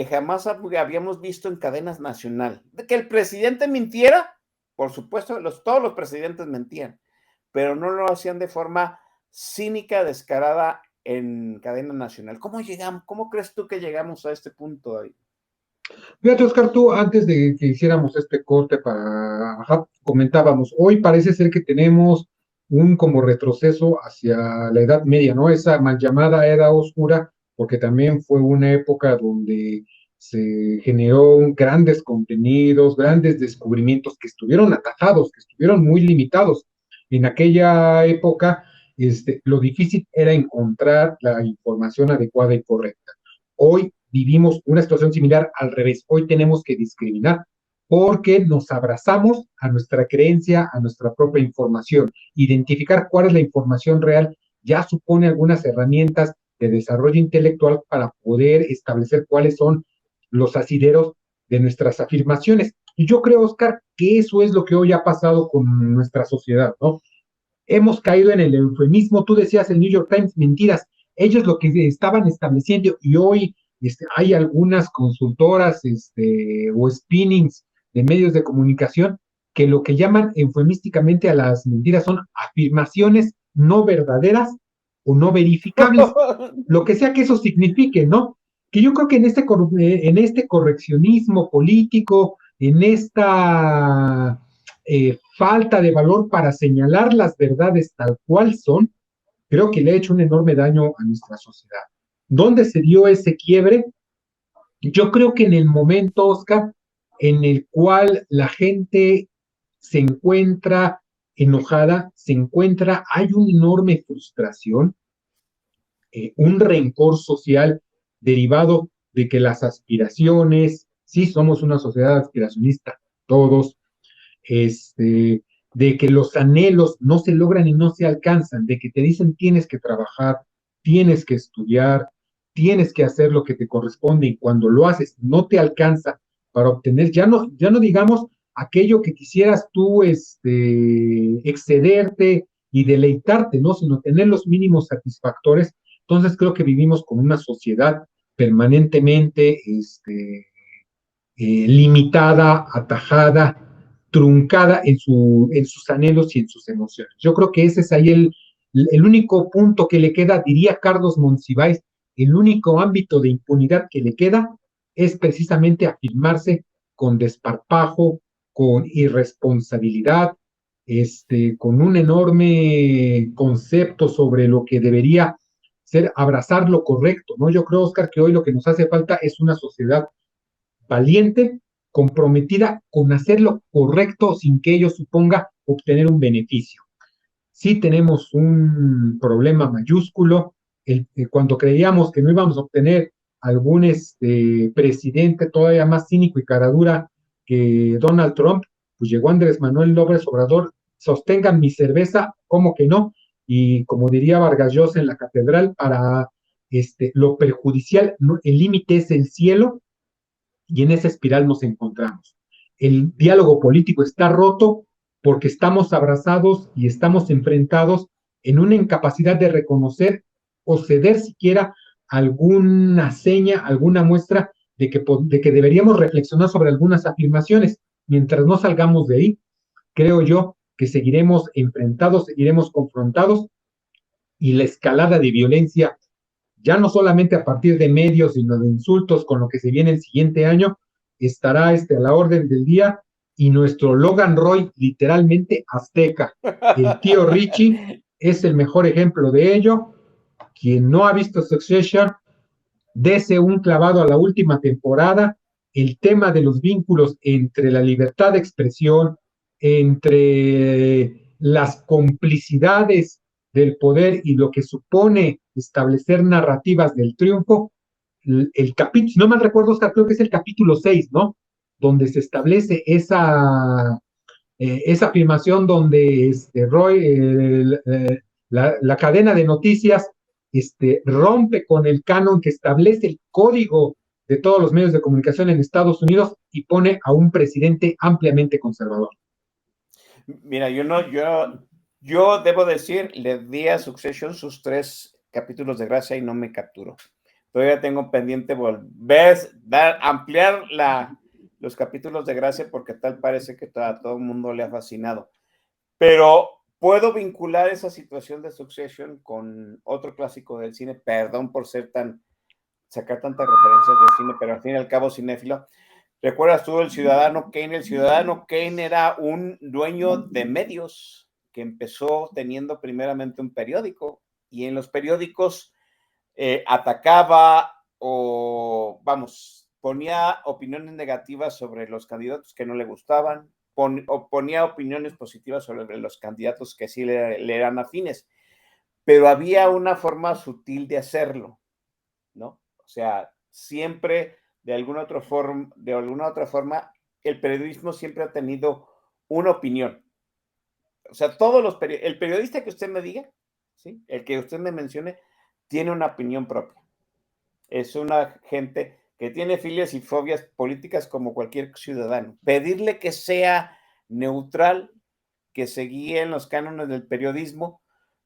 jamás habíamos visto en cadenas nacionales. De que el presidente mintiera, por supuesto, todos los presidentes mentían, pero no lo hacían de forma cínica, descarada en cadena nacional. ¿Cómo crees tú que llegamos a este punto, David? Fíjate, Oscar, tú antes de que hiciéramos este corte para, ajá, comentábamos, hoy parece ser que tenemos un como retroceso hacia la Edad Media, ¿no? Esa mal llamada Edad Oscura, porque también fue una época donde se generó grandes contenidos, grandes descubrimientos que estuvieron atajados, que estuvieron muy limitados. En aquella época, lo difícil era encontrar la información adecuada y correcta. Hoy vivimos una situación similar al revés. Hoy tenemos que discriminar porque nos abrazamos a nuestra creencia, a nuestra propia información. Identificar cuál es la información real ya supone algunas herramientas de desarrollo intelectual para poder establecer cuáles son los asideros de nuestras afirmaciones. Y yo creo, Oscar, que eso es lo que hoy ha pasado con nuestra sociedad, ¿no? Hemos caído en el eufemismo, tú decías el New York Times, mentiras. ellos lo que estaban estableciendo, y hoy hay algunas consultoras o spinnings de medios de comunicación que lo que llaman eufemísticamente a las mentiras son afirmaciones no verdaderas o no verificables, lo que sea que eso signifique, ¿no? Que yo creo que en este correccionismo político, en esta falta de valor para señalar las verdades tal cual son, creo que le ha hecho un enorme daño a nuestra sociedad. ¿Dónde se dio ese quiebre? Yo creo que en el momento, Oscar, en el cual la gente se encuentra enojada, hay una enorme frustración, un rencor social derivado de que las aspiraciones, sí somos una sociedad aspiracionista, todos, de que los anhelos no se logran y no se alcanzan, de que te dicen tienes que trabajar, tienes que estudiar, tienes que hacer lo que te corresponde y cuando lo haces no te alcanza para obtener, ya no digamos aquello que quisieras tú excederte y deleitarte, ¿no? Sino tener los mínimos satisfactores. Entonces creo que vivimos con una sociedad permanentemente limitada, atajada, truncada en sus anhelos y en sus emociones. Yo creo que ese es ahí el único punto que le queda, diría Carlos Monsiváis, el único ámbito de impunidad que le queda es precisamente afirmarse con desparpajo, con irresponsabilidad, con un enorme concepto sobre lo que debería ser abrazar lo correcto, ¿no? Yo creo, Oscar, que hoy lo que nos hace falta es una sociedad valiente, comprometida con hacer lo correcto sin que ello suponga obtener un beneficio. Sí tenemos un problema mayúsculo. Cuando creíamos que no íbamos a obtener algún presidente todavía más cínico y caradura que Donald Trump, pues llegó Andrés Manuel López Obrador, sostengan mi cerveza, ¿cómo que no? Y como diría Vargas Llosa en la catedral, para lo perjudicial, ¿no? El límite es el cielo y en esa espiral nos encontramos. El diálogo político está roto porque estamos abrazados y estamos enfrentados en una incapacidad de reconocer o ceder siquiera alguna seña, alguna muestra de que deberíamos reflexionar sobre algunas afirmaciones. Mientras no salgamos de ahí, creo yo que seguiremos enfrentados, seguiremos confrontados y la escalada de violencia ya no solamente a partir de medios, sino de insultos con lo que se viene el siguiente año, estará a la orden del día y nuestro Logan Roy, literalmente azteca, el tío Richie, es el mejor ejemplo de ello. Quien no ha visto Succession, dese un clavado a la última temporada. El tema de los vínculos entre la libertad de expresión, entre las complicidades del poder y lo que supone establecer narrativas del triunfo, el capítulo, si no mal recuerdo, Oscar, creo que es el capítulo 6, ¿no? Donde se establece esa afirmación donde Roy, la cadena de noticias, rompe con el canon que establece el código de todos los medios de comunicación en Estados Unidos y pone a un presidente ampliamente conservador. Mira, yo debo decir, le di a Succession sus 3 capítulos de gracia y no me capturó. Todavía tengo pendiente ampliar los capítulos de gracia porque tal parece que a todo el mundo le ha fascinado. Pero puedo vincular esa situación de Succession con otro clásico del cine, perdón por sacar tantas referencias del cine, pero al fin y al cabo cinéfilo. ¿Recuerdas tú el Ciudadano Kane? El Ciudadano Kane era un dueño de medios que empezó teniendo primeramente un periódico y en los periódicos atacaba o, ponía opiniones negativas sobre los candidatos que no le gustaban, o ponía opiniones positivas sobre los candidatos que sí le eran afines, pero había una forma sutil de hacerlo, ¿no? O sea, siempre de alguna otra forma, el periodismo siempre ha tenido una opinión. O sea, el periodista que usted me diga, ¿sí? El que usted me mencione, tiene una opinión propia. Es una gente que tiene filias y fobias políticas como cualquier ciudadano. Pedirle que sea neutral, que se guíe en los cánones del periodismo,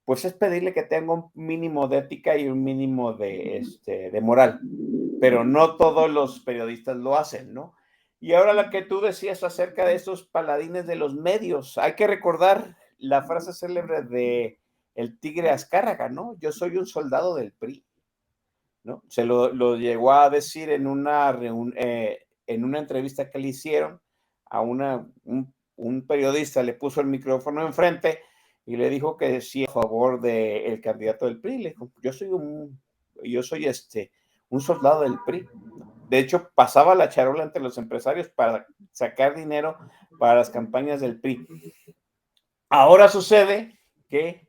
pues es pedirle que tenga un mínimo de ética y un mínimo de moral, pero no todos los periodistas lo hacen, ¿no? Y ahora la que tú decías acerca de esos paladines de los medios, hay que recordar la frase célebre de el Tigre Azcárraga, ¿no? Yo soy un soldado del PRI, ¿no? Se lo llegó a decir en una entrevista que le hicieron a un periodista, le puso el micrófono enfrente y le dijo que sí a favor del candidato del PRI. Le dijo, yo soy un soldado del PRI. De hecho, pasaba la charola entre los empresarios para sacar dinero para las campañas del PRI. Ahora sucede que,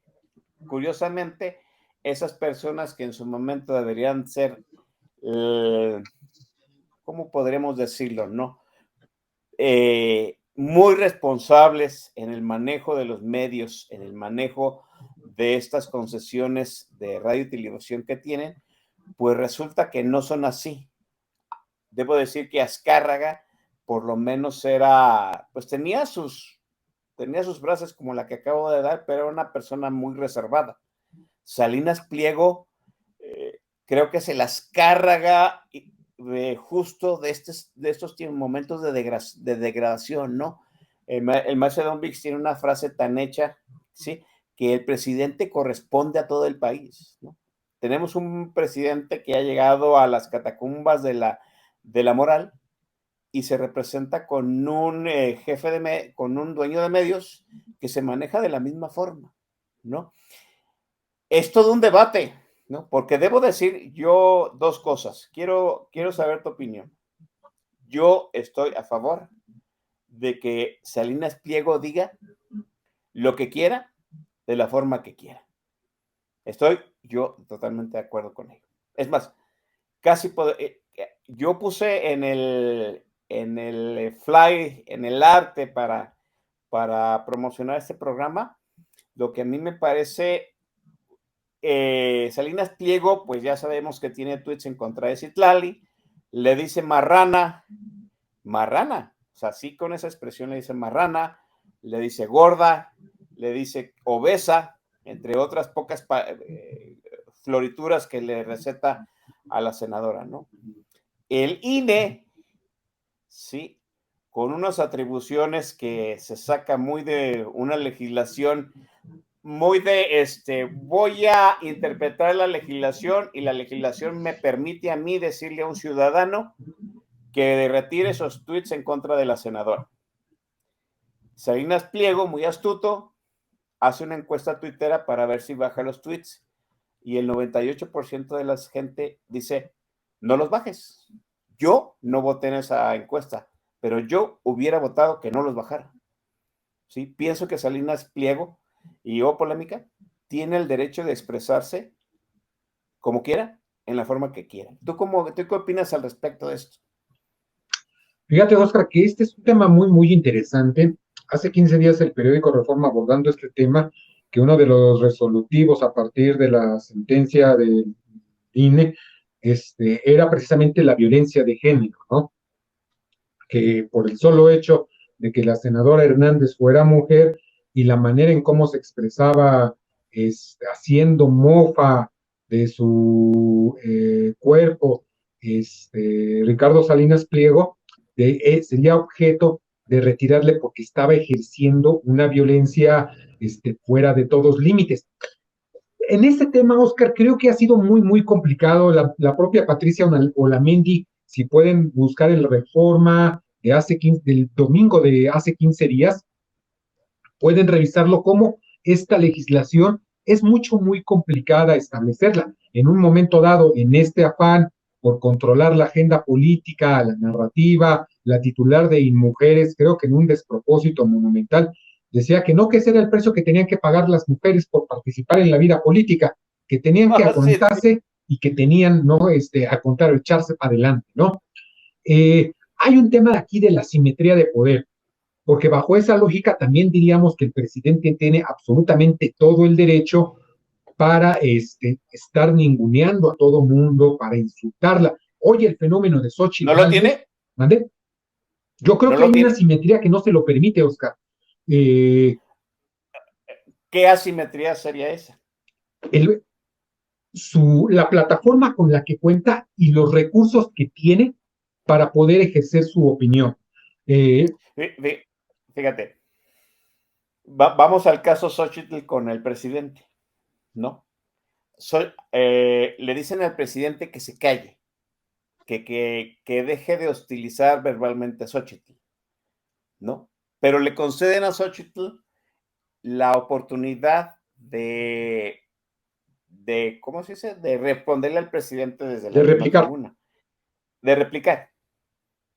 curiosamente, esas personas que en su momento deberían ser, ¿cómo podremos decirlo? ¿No? Muy responsables en el manejo de los medios, en el manejo de estas concesiones de radio y televisión que tienen, pues resulta que no son así. Debo decir que Azcárraga, por lo menos pues tenía sus frases como la que acabo de dar, pero era una persona muy reservada. Salinas Pliego, creo que se las Azcárraga justo de estos momentos de degradación, ¿no? El maestro Don Vix tiene una frase tan hecha, ¿sí? Que el presidente corresponde a todo el país, ¿no? Tenemos un presidente que ha llegado a las catacumbas de la moral y se representa con un con un dueño de medios que se maneja de la misma forma, ¿no? Es todo un debate, ¿no? Porque debo decir yo dos cosas. Quiero saber tu opinión. Yo estoy a favor de que Salinas Pliego diga lo que quiera de la forma que quiera. Estoy yo totalmente de acuerdo con ello. Es más, yo puse en el fly, en el arte para promocionar este programa, lo que a mí me parece Salinas Pliego, pues ya sabemos que tiene tweets en contra de Citlali, le dice marrana, o sea, sí con esa expresión le dice marrana, le dice gorda, le dice obesa, entre otras pocas florituras que le receta a la senadora, ¿no? El INE, sí, con unas atribuciones que se saca muy de una legislación muy voy a interpretar la legislación y la legislación me permite a mí decirle a un ciudadano que retire esos tweets en contra de la senadora. Salinas Pliego, muy astuto, hace una encuesta tuitera para ver si baja los tweets y el 98% de la gente dice, no los bajes. Yo no voté en esa encuesta, pero yo hubiera votado que no los bajara. ¿Sí? Pienso que Salinas Pliego, y hubo polémica, tiene el derecho de expresarse como quiera, en la forma que quiera. ¿Tú qué opinas al respecto de esto? Fíjate, Oscar, que este es un tema muy, muy interesante. Hace 15 días el periódico Reforma abordando este tema, que uno de los resolutivos a partir de la sentencia del INE era precisamente la violencia de género, ¿no? Que por el solo hecho de que la senadora Hernández fuera mujer y la manera en cómo se expresaba haciendo mofa de su cuerpo, Ricardo Salinas Pliego, sería objeto de retirarle porque estaba ejerciendo una violencia fuera de todos límites. En este tema, Oscar, creo que ha sido muy, muy complicado. La propia Patricia Olamendi, si pueden buscar el Reforma del domingo de hace 15 días, pueden revisarlo como esta legislación es mucho, muy complicada establecerla. En un momento dado, en este afán por controlar la agenda política, la narrativa, la titular de Inmujeres, creo que en un despropósito monumental, decía que no, que ese era el precio que tenían que pagar las mujeres por participar en la vida política, que tenían que aguantarse y que tenían, ¿no? Al contrario, echarse para adelante, ¿no? Hay un tema aquí de la simetría de poder, porque bajo esa lógica también diríamos que el presidente tiene absolutamente todo el derecho para estar ninguneando a todo mundo, para insultarla. Oye, el fenómeno de Xochitl. ¿No lo tiene? ¿Mande? Yo creo que hay una asimetría que no se lo permite, Oscar. ¿Qué asimetría sería esa? el, la plataforma con la que cuenta y los recursos que tiene para poder ejercer su opinión. Fíjate, vamos al caso Xochitl con el presidente, ¿no? Le dicen al presidente que se calle, que deje de hostilizar verbalmente a Xochitl, ¿no? Pero le conceden a Xochitl la oportunidad ¿cómo se dice? De responderle al presidente desde la misma replicar. tribuna, de replicar.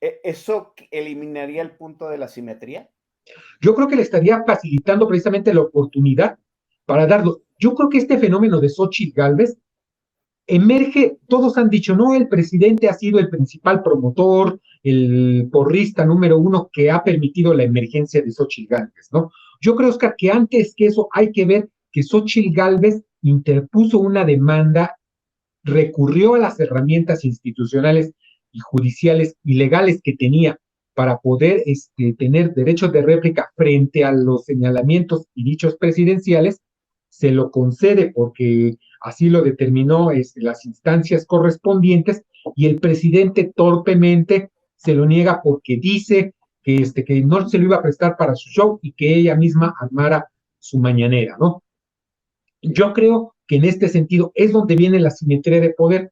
¿Eso eliminaría el punto de la simetría? Yo creo que le estaría facilitando precisamente la oportunidad para darlo. Yo creo que este fenómeno de Xochitl Gálvez emerge, todos han dicho, no, el presidente ha sido el principal promotor, el porrista número uno que ha permitido la emergencia de Xochitl Gálvez, ¿no? Yo creo, Oscar, que antes que eso hay que ver que Xochitl Gálvez interpuso una demanda, recurrió a las herramientas institucionales y judiciales y legales que tenía para poder tener derechos de réplica frente a los señalamientos y dichos presidenciales, se lo concede porque así lo determinó las instancias correspondientes, y el presidente torpemente se lo niega porque dice que no se lo iba a prestar para su show y que ella misma armara su mañanera, ¿no? Yo creo que en este sentido es donde viene la simetría de poder.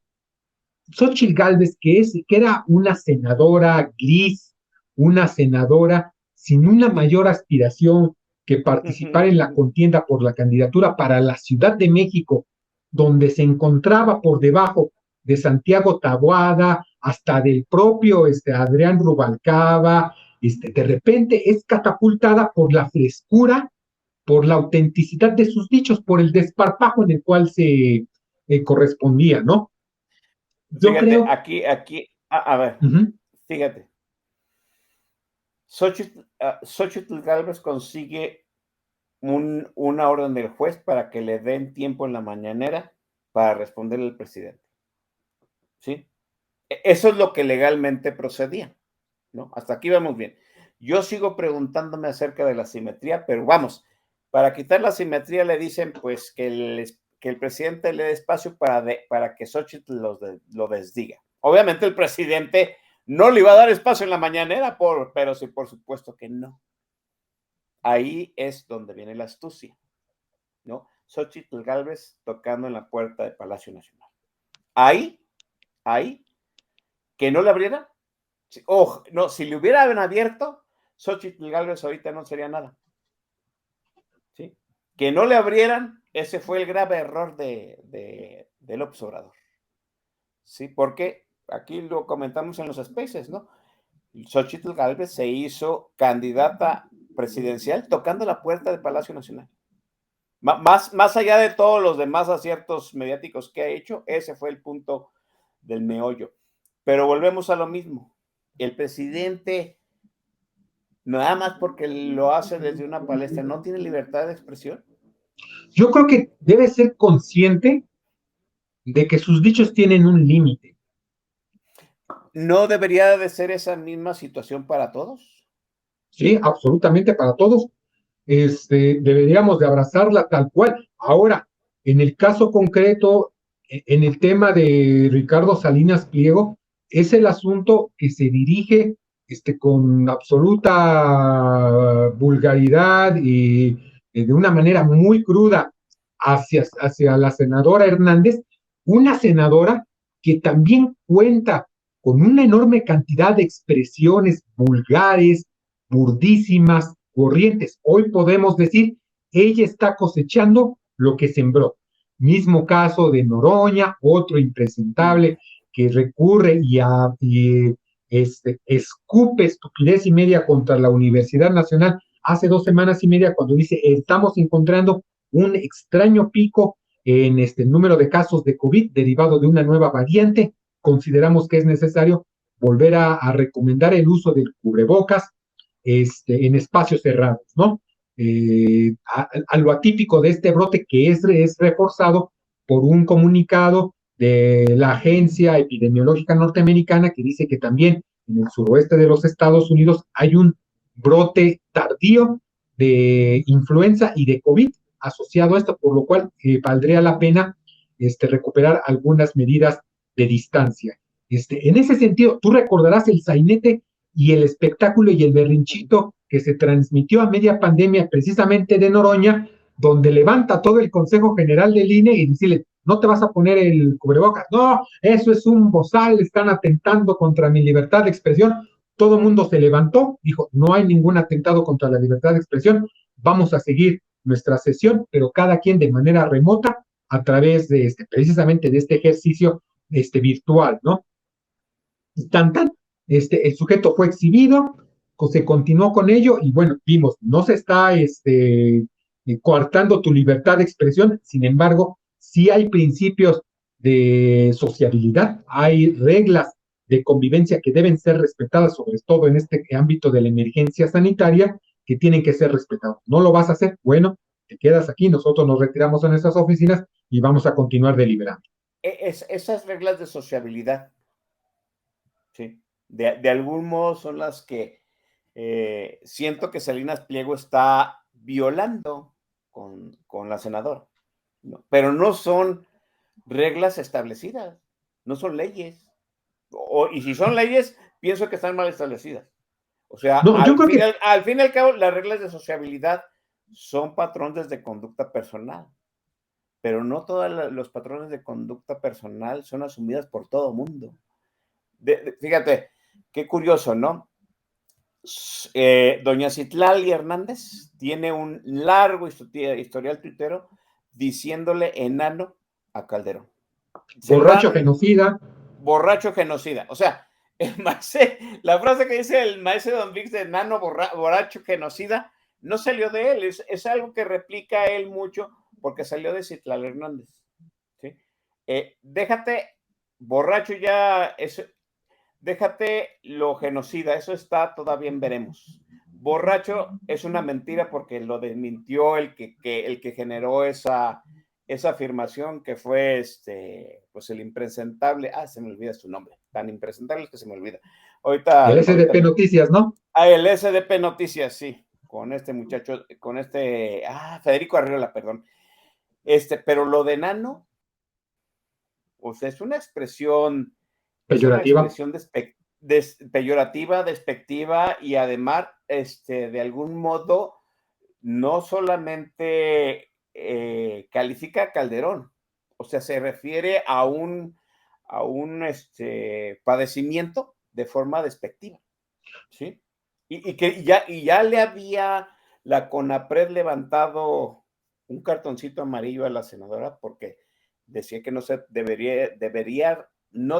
Xochitl Gálvez, que era una senadora gris, una senadora sin una mayor aspiración que participar en la contienda por la candidatura para la Ciudad de México, donde se encontraba por debajo de Santiago Taboada, hasta del propio Adrián Rubalcaba, de repente es catapultada por la frescura, por la autenticidad de sus dichos, por el desparpajo en el cual se correspondía, ¿no? Yo Fíjate, creo. a ver, fíjate. Xochitl Gálvez consigue una orden del juez para que le den tiempo en la mañanera para responderle al presidente. ¿Sí? Eso es lo que legalmente procedía, ¿no? Hasta aquí vamos bien. Yo sigo preguntándome acerca de la simetría, pero vamos, para quitar la simetría le dicen pues que el presidente le dé espacio para que Xochitl lo desdiga. Obviamente el presidente no le iba a dar espacio en la mañanera, pero sí, por supuesto que no. Ahí es donde viene la astucia, ¿no? Xochitl Gálvez tocando en la puerta del Palacio Nacional. Ahí, que no le abriera. No, si le hubieran abierto, Xochitl Gálvez ahorita no sería nada. ¿Sí? Que no le abrieran, ese fue el grave error de López Obrador. ¿Sí? Porque aquí lo comentamos en los spaces, ¿no? Xochitl Gálvez se hizo candidata presidencial tocando la puerta del Palacio Nacional. Más allá de todos los demás aciertos mediáticos que ha hecho, ese fue el punto del meollo. Pero volvemos a lo mismo. El presidente, nada más porque lo hace desde una palestra, ¿no tiene libertad de expresión? Yo creo que debe ser consciente de que sus dichos tienen un límite. ¿No debería de ser esa misma situación para todos? Sí, absolutamente para todos. Deberíamos de abrazarla tal cual. Ahora, en el caso concreto, en el tema de Ricardo Salinas Pliego, es el asunto que se dirige con absoluta vulgaridad y de una manera muy cruda hacia la senadora Hernández, una senadora que también cuenta con una enorme cantidad de expresiones vulgares, burdísimas, corrientes. Hoy podemos decir, ella está cosechando lo que sembró. Mismo caso de Noroña, otro impresentable que recurre y escupe estupidez y media contra la Universidad Nacional hace 2 semanas y media, cuando dice, estamos encontrando un extraño pico en número de casos de COVID derivado de una nueva variante. Consideramos que es necesario volver a recomendar el uso del cubrebocas en espacios cerrados, ¿no? A lo atípico de este brote, que es reforzado por un comunicado de la Agencia Epidemiológica Norteamericana que dice que también en el suroeste de los Estados Unidos hay un brote tardío de influenza y de COVID, asociado a esto, por lo cual valdría la pena recuperar algunas medidas de distancia. En ese sentido, tú recordarás el sainete y el espectáculo y el berrinchito que se transmitió a media pandemia precisamente de Noroña, donde levanta todo el Consejo General del INE y decirle, no te vas a poner el cubrebocas, no, eso es un bozal, están atentando contra mi libertad de expresión. Todo el mundo se levantó, dijo, no hay ningún atentado contra la libertad de expresión, vamos a seguir nuestra sesión, pero cada quien de manera remota a través de precisamente de este ejercicio virtual, ¿no? Y el sujeto fue exhibido, se continuó con ello y bueno, vimos, no se está coartando tu libertad de expresión, sin embargo, sí hay principios de sociabilidad, hay reglas de convivencia que deben ser respetadas, sobre todo en este ámbito de la emergencia sanitaria, que tienen que ser respetados. ¿No lo vas a hacer? Bueno, te quedas aquí, nosotros nos retiramos a nuestras oficinas y vamos a continuar deliberando. Esas reglas de sociabilidad, sí, de algún modo son las que siento que Salinas Pliego está violando con la senadora, ¿no? Pero no son reglas establecidas, no son leyes. Y si son leyes, pienso que están mal establecidas. O sea, no, yo creo al fin y al cabo, las reglas de sociabilidad son patrones de conducta personal, pero no todos los patrones de conducta personal son asumidas por todo mundo. Fíjate, qué curioso, ¿no? Doña Citlali Hernández tiene un largo historial tuitero diciéndole enano a Calderón. Borracho genocida. Borracho genocida. O sea, la frase que dice el maestro Don Vix de enano borracho genocida no salió de él, es algo que replica él mucho porque salió de Citlali Hernández. ¿Sí? Déjate borracho ya, déjate lo genocida, eso está todavía en veremos. Borracho es una mentira porque lo desmintió el que generó esa afirmación, que fue pues el impresentable, se me olvida su nombre, tan impresentable que se me olvida. El SDP Noticias, ¿no? El SDP Noticias, sí, con este muchacho, Federico Arriola, perdón. Pero lo de nano, o sea, es una expresión peyorativa, peyorativa, despectiva, y además, de algún modo, no solamente califica a Calderón, o sea, se refiere a un padecimiento de forma despectiva, ¿sí? Y que ya le había la CONAPRED levantado un cartoncito amarillo a la senadora porque decía que no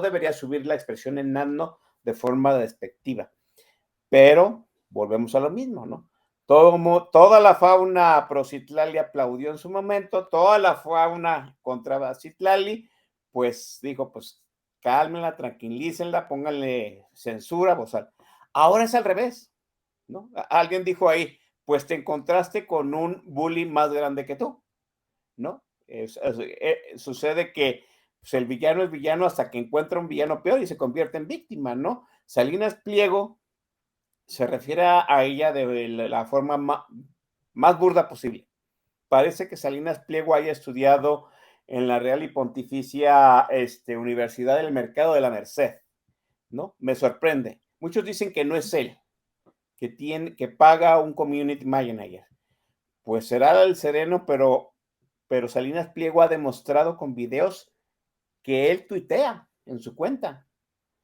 debería subir la expresión enano de forma despectiva. Pero volvemos a lo mismo, ¿no? Toda la fauna pro Citlali aplaudió en su momento, toda la fauna contra Citlali, pues dijo, pues cálmenla, tranquilícenla, pónganle censura, bozal. Ahora es al revés, ¿no? Alguien dijo ahí, pues te encontraste con un bully más grande que tú, ¿no? Sucede que pues, el villano es villano hasta que encuentra un villano peor y se convierte en víctima, ¿no? Salinas Pliego se refiere a ella de la forma más burda posible. Parece que Salinas Pliego haya estudiado en la Real y Pontificia Universidad del Mercado de la Merced, ¿no? Me sorprende. Muchos dicen que no es él, que paga un community manager. Pues será el sereno, pero Salinas Pliego ha demostrado con videos que él tuitea en su cuenta.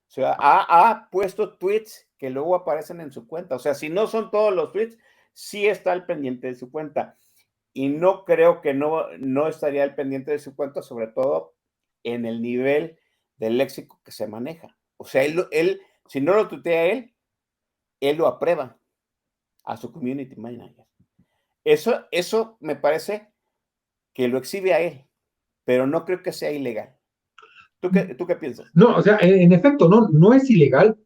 O sea, ha puesto tweets que luego aparecen en su cuenta. O sea, si no son todos los tweets, sí está al pendiente de su cuenta. Y no creo que no estaría al pendiente de su cuenta, sobre todo en el nivel del léxico que se maneja. O sea, él si no lo tuitea él lo aprueba a su community manager. Eso me parece que lo exhibe a él, pero no creo que sea ilegal. ¿Tú qué piensas? No, o sea, en efecto, no es ilegal.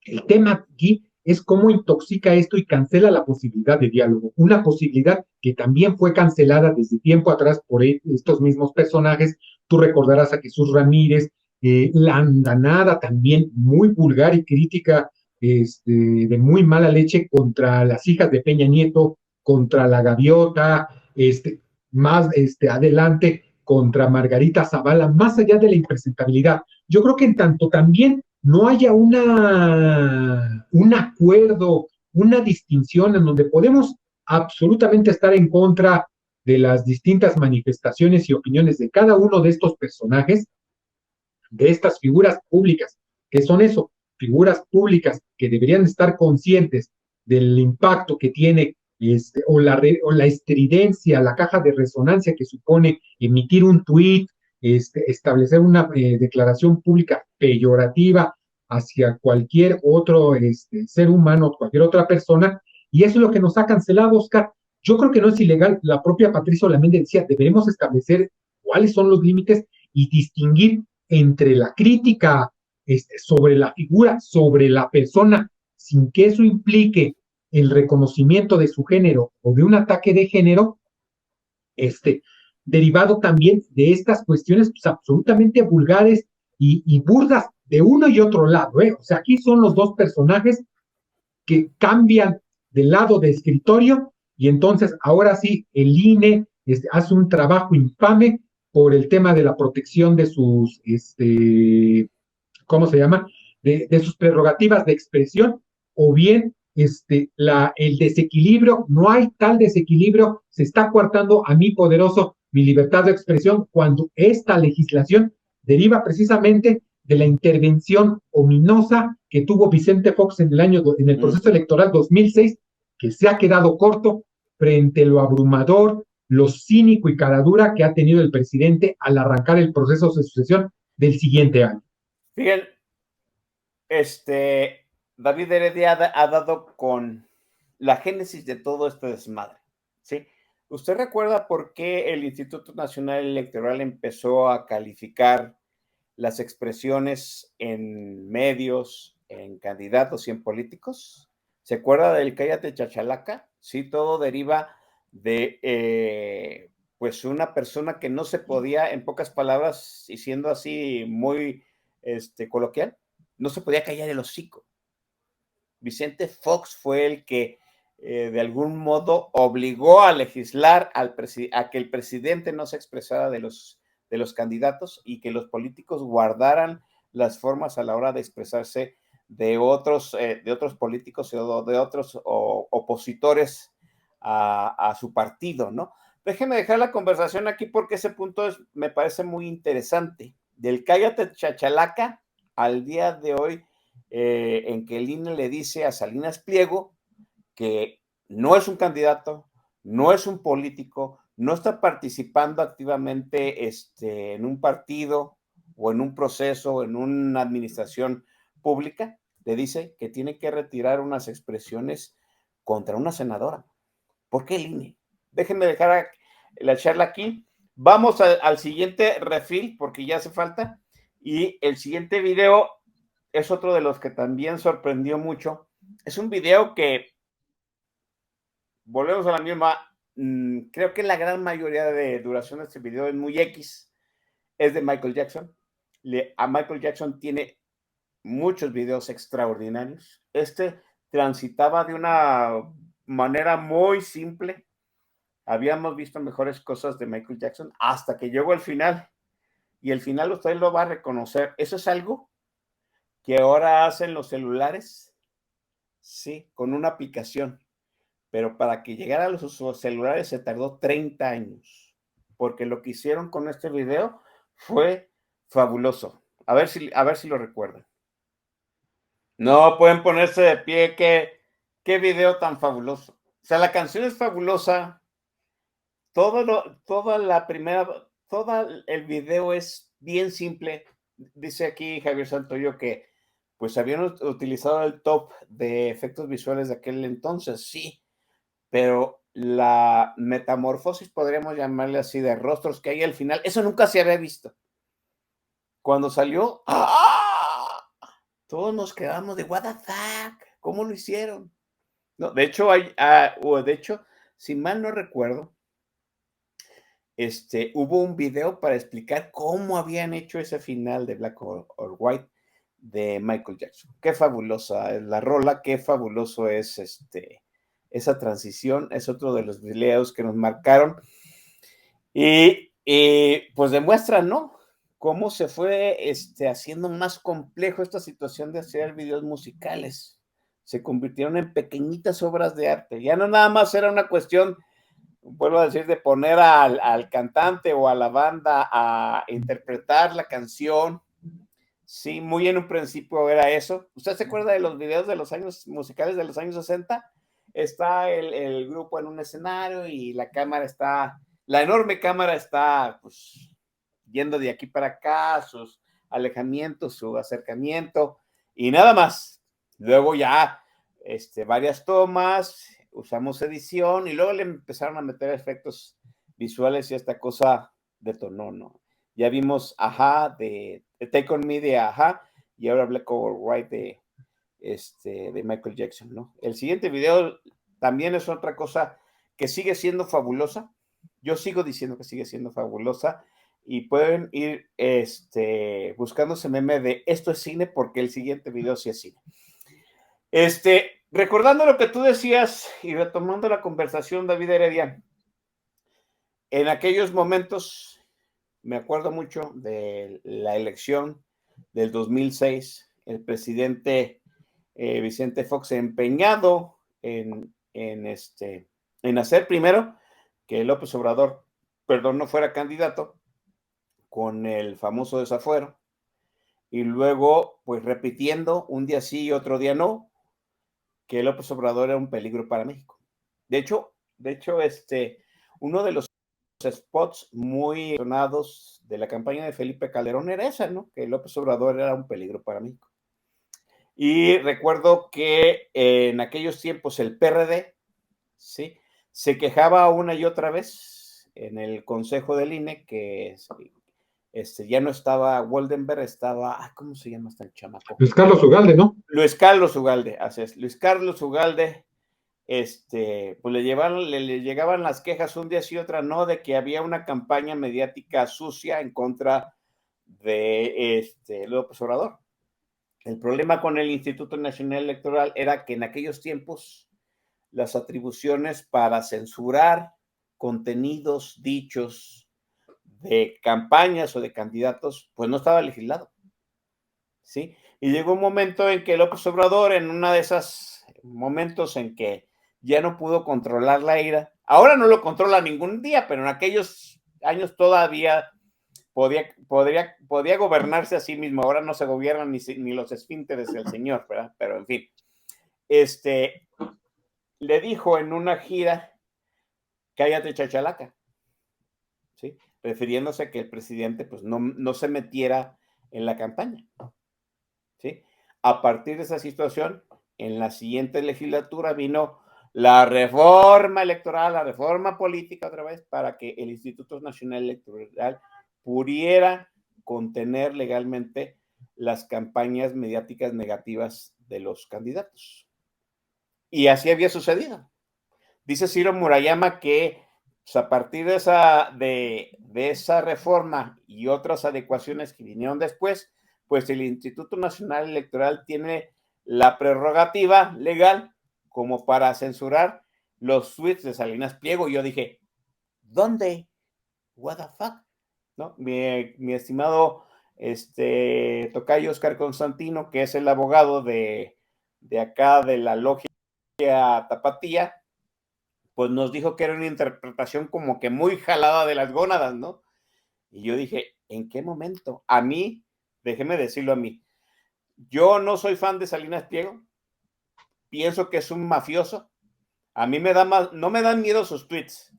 El tema aquí es cómo intoxica esto y cancela la posibilidad de diálogo. Una posibilidad que también fue cancelada desde tiempo atrás por estos mismos personajes. Tú recordarás a Jesús Ramírez, la andanada también muy vulgar y crítica, de muy mala leche contra las hijas de Peña Nieto, contra la gaviota, más adelante contra Margarita Zavala, más allá de la impresentabilidad. Yo creo que en tanto también no haya un acuerdo, una distinción en donde podemos absolutamente estar en contra de las distintas manifestaciones y opiniones de cada uno de estos personajes, de estas figuras públicas, que son eso, figuras públicas que deberían estar conscientes del impacto que tiene o la estridencia, la caja de resonancia que supone emitir un tuit, establecer una declaración pública peyorativa hacia cualquier otro ser humano, cualquier otra persona, y eso es lo que nos ha cancelado, Oscar. Yo creo que no es ilegal, la propia Patricia Olamendi decía, debemos establecer cuáles son los límites y distinguir entre la crítica sobre la figura, sobre la persona, sin que eso implique el reconocimiento de su género o de un ataque de género, derivado también de estas cuestiones pues, absolutamente vulgares y burdas de uno y otro lado. O sea, aquí son los dos personajes que cambian del lado de escritorio y entonces ahora sí el INE hace un trabajo infame por el tema de la protección de sus, ¿cómo se llama? De sus prerrogativas de expresión, o bien el desequilibrio, no hay tal desequilibrio, se está coartando a mi poderoso mi libertad de expresión cuando esta legislación deriva precisamente de la intervención ominosa que tuvo Vicente Fox en el proceso electoral 2006, que se ha quedado corto frente a lo abrumador, lo cínico y caradura que ha tenido el presidente al arrancar el proceso de sucesión del siguiente año. Fíjense, David Heredia ha dado con la génesis de todo este desmadre, ¿sí? ¿Usted recuerda por qué el Instituto Nacional Electoral empezó a calificar las expresiones en medios, en candidatos y en políticos? ¿Se acuerda del cállate chachalaca? Sí, todo deriva de pues una persona que no se podía, en pocas palabras, y siendo así muy coloquial, no se podía callar el hocico. Vicente Fox fue el que de algún modo obligó a legislar a que el presidente no se expresara de los candidatos y que los políticos guardaran las formas a la hora de expresarse de otros políticos o de otros opositores a su partido, ¿no? Déjeme dejar la conversación aquí porque ese punto me parece muy interesante. Del cállate chachalaca al día de hoy, en que el INE le dice a Salinas Pliego que no es un candidato, no es un político, no está participando activamente en un partido o en un proceso o en una administración pública, le dice que tiene que retirar unas expresiones contra una senadora. ¿Por qué el INE? Déjenme dejar la charla aquí. Vamos al siguiente refil porque ya hace falta. Y el siguiente video es otro de los que también sorprendió mucho. Es un video que, volvemos a la misma, creo que la gran mayoría de duración de este video es muy X, es de Michael Jackson. A Michael Jackson tiene muchos videos extraordinarios. Transitaba de una manera muy simple. Habíamos visto mejores cosas de Michael Jackson hasta que llegó el final. Y el final usted lo va a reconocer. Eso es algo que ahora hacen los celulares, sí, con una aplicación. Pero para que llegara a los celulares se tardó 30 años. Porque lo que hicieron con este video fue fabuloso. A ver si lo recuerdan. No pueden ponerse de pie. Qué video tan fabuloso. O sea, la canción es fabulosa. Todo el video es bien simple. Dice aquí Javier Santoyo que pues habían utilizado el top de efectos visuales de aquel entonces, sí, pero la metamorfosis, podríamos llamarle así, de rostros que hay al final, eso nunca se había visto. Cuando salió, ¡ah! Todos nos quedamos de what the fuck, ¿cómo lo hicieron? No, de hecho, si mal no recuerdo, hubo un video para explicar cómo habían hecho ese final de Black or White de Michael Jackson. Qué fabulosa es la rola, qué fabuloso es esa transición, es otro de los videos que nos marcaron. Y pues demuestra, ¿no? Cómo se fue haciendo más complejo esta situación de hacer videos musicales. Se convirtieron en pequeñitas obras de arte. Ya no nada más era una cuestión, vuelvo a decir, de poner al cantante o a la banda a interpretar la canción. Sí, muy en un principio era eso. ¿Usted se acuerda de los videos de los años musicales de los años 60? Está el grupo en un escenario y la cámara está, la enorme cámara está pues yendo de aquí para acá, sus alejamientos, su acercamiento y nada más. Luego ya varias tomas, usamos edición y luego le empezaron a meter efectos visuales y esta cosa detonó, ¿no? Ya vimos Ajá de Take On Me de Ajá y ahora Black or White de Michael Jackson, ¿no? El siguiente video también es otra cosa que sigue siendo fabulosa. Yo sigo diciendo que sigue siendo fabulosa y pueden ir buscando ese meme de esto es cine porque el siguiente video sí es cine. Recordando lo que tú decías y retomando la conversación, David Heredia, en aquellos momentos me acuerdo mucho de la elección del 2006, el presidente Vicente Fox empeñado en hacer primero que López Obrador, no fuera candidato con el famoso desafuero y luego pues repitiendo un día sí y otro día no, que López Obrador era un peligro para México. De hecho, uno de los spots muy sonados de la campaña de Felipe Calderón era esa, ¿no? Que López Obrador era un peligro para México. Y recuerdo que en aquellos tiempos el PRD, ¿sí? Se quejaba una y otra vez en el Consejo del INE que ya no estaba Woldenberg, estaba, ¿cómo se llama este chamaco? Luis Carlos Ugalde, ¿no? Luis Carlos Ugalde, así es. Luis Carlos Ugalde, pues le llegaban las quejas un día sí y otra no, de que había una campaña mediática sucia en contra de López Obrador. El problema con el Instituto Nacional Electoral era que en aquellos tiempos las atribuciones para censurar contenidos dichos de campañas o de candidatos, pues no estaba legislado, ¿sí? Y llegó un momento en que López Obrador, en uno de esos momentos en que ya no pudo controlar la ira, ahora no lo controla ningún día, pero en aquellos años todavía podía gobernarse a sí mismo. Ahora no se gobiernan ni los esfínteres del señor, ¿verdad? Pero en fin, le dijo en una gira, cállate chachalaca, ¿sí? Refiriéndose a que el presidente pues no se metiera en la campaña, ¿sí? A partir de esa situación, en la siguiente legislatura vino la reforma electoral, la reforma política otra vez, para que el Instituto Nacional Electoral pudiera contener legalmente las campañas mediáticas negativas de los candidatos. Y así había sucedido. Dice Ciro Murayama que pues, a partir de esa reforma y otras adecuaciones que vinieron después, pues el Instituto Nacional Electoral tiene la prerrogativa legal como para censurar los tweets de Salinas Pliego. Y yo dije, ¿dónde? What the fuck? ¿No? Mi estimado tocayo Oscar Constantino, que es el abogado de acá de la logia Tapatía, pues nos dijo que era una interpretación como que muy jalada de las gónadas, ¿no? Y yo dije, ¿en qué momento? A mí, déjeme decirlo a mí, yo no soy fan de Salinas Pliego, pienso que es un mafioso, a mí no me dan miedo sus tweets,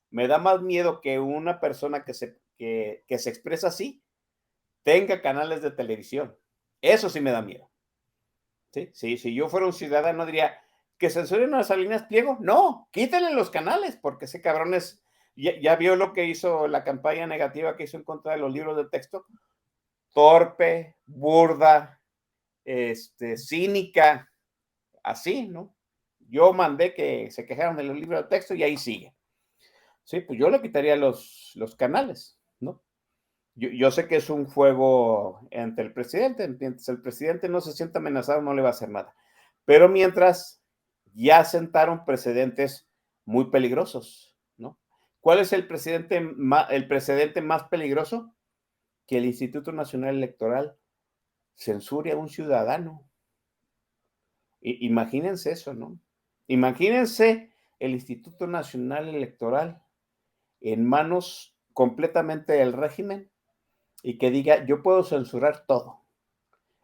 me da más miedo que una persona que se expresa así tenga canales de televisión, eso sí me da miedo. Sí, si yo fuera un ciudadano diría, ¿que censuren a Salinas Pliego? No, quítenle los canales, porque ese cabrón ya vio lo que hizo, la campaña negativa que hizo en contra de los libros de texto, torpe, burda, cínica, así, ¿no? Yo mandé que se quejaran de los libros de texto y ahí sigue. Sí, pues yo le quitaría los canales, ¿no? Yo sé que es un juego entre el presidente, mientras el presidente no se sienta amenazado, no le va a hacer nada. Pero mientras ya sentaron precedentes muy peligrosos, ¿no? ¿Cuál es el precedente más peligroso? Que el Instituto Nacional Electoral censure a un ciudadano. Imagínense eso, ¿no? Imagínense el Instituto Nacional Electoral en manos completamente del régimen y que diga, yo puedo censurar todo.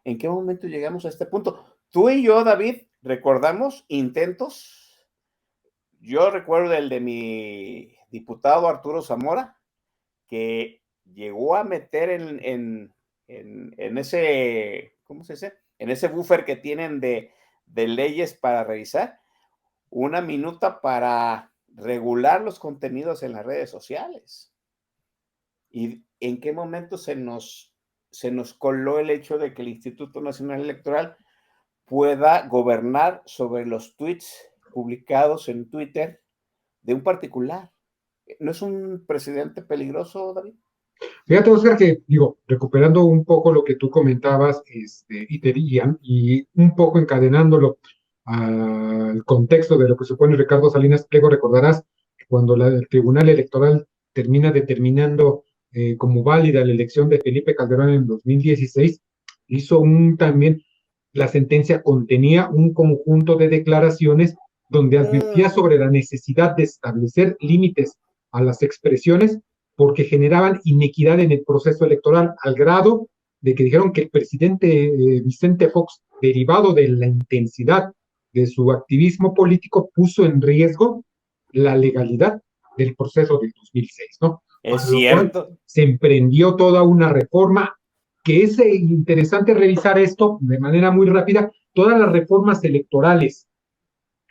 ¿En qué momento llegamos a este punto? Tú y yo, David, recordamos intentos. Yo recuerdo el de mi diputado Arturo Zamora, que llegó a meter en ese, ¿cómo se dice? En ese buffer que tienen de leyes para revisar, una minuta para regular los contenidos en las redes sociales. ¿Y en qué momento se nos coló el hecho de que el Instituto Nacional Electoral pueda gobernar sobre los tweets publicados en Twitter de un particular? ¿No es un precedente peligroso, David? Fíjate, Oscar, que digo, recuperando un poco lo que tú comentabas, y un poco encadenándolo al contexto de lo que supone Ricardo Salinas Pliego, recordarás que cuando el Tribunal Electoral termina determinando como válida la elección de Felipe Calderón en 2016, hizo también, la sentencia contenía un conjunto de declaraciones donde advertía sobre la necesidad de establecer límites a las expresiones porque generaban inequidad en el proceso electoral, al grado de que dijeron que el presidente Vicente Fox, derivado de la intensidad de su activismo político, puso en riesgo la legalidad del proceso del 2006, ¿no? Es Para lo cual cierto. se emprendió toda una reforma, que es interesante revisar esto de manera muy rápida, todas las reformas electorales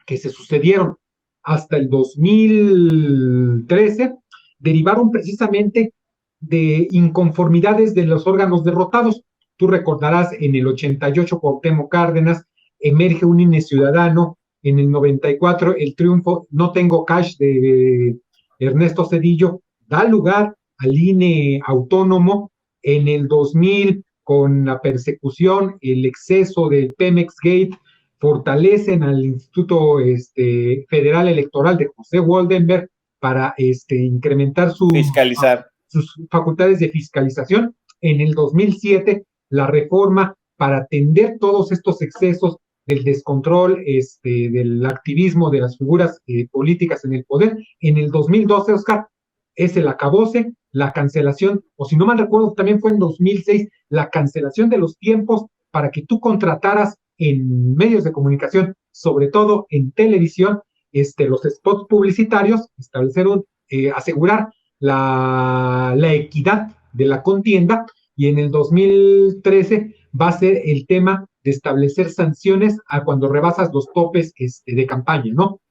que se sucedieron hasta el 2013 derivaron precisamente de inconformidades de los órganos derrotados. Tú recordarás, en el 88 Cuauhtémoc Cárdenas emerge un INE ciudadano, en el 94 el triunfo No Tengo Cash de Ernesto Zedillo da lugar al INE autónomo. En el 2000, con la persecución, el exceso del Pemex Gate, fortalecen al Instituto Federal Electoral de José Woldenberg para incrementar Fiscalizar. sus facultades de fiscalización. En el 2007, la reforma para atender todos estos excesos del descontrol, del activismo de las figuras políticas en el poder. En el 2012, Oscar, es el acabose, la cancelación, o si no mal recuerdo, también fue en 2006, la cancelación de los tiempos para que tú contrataras en medios de comunicación, sobre todo en televisión, los spots publicitarios, asegurar la equidad de la contienda, y en el 2013 va a ser el tema de establecer sanciones a cuando rebasas los topes de campaña, ¿no?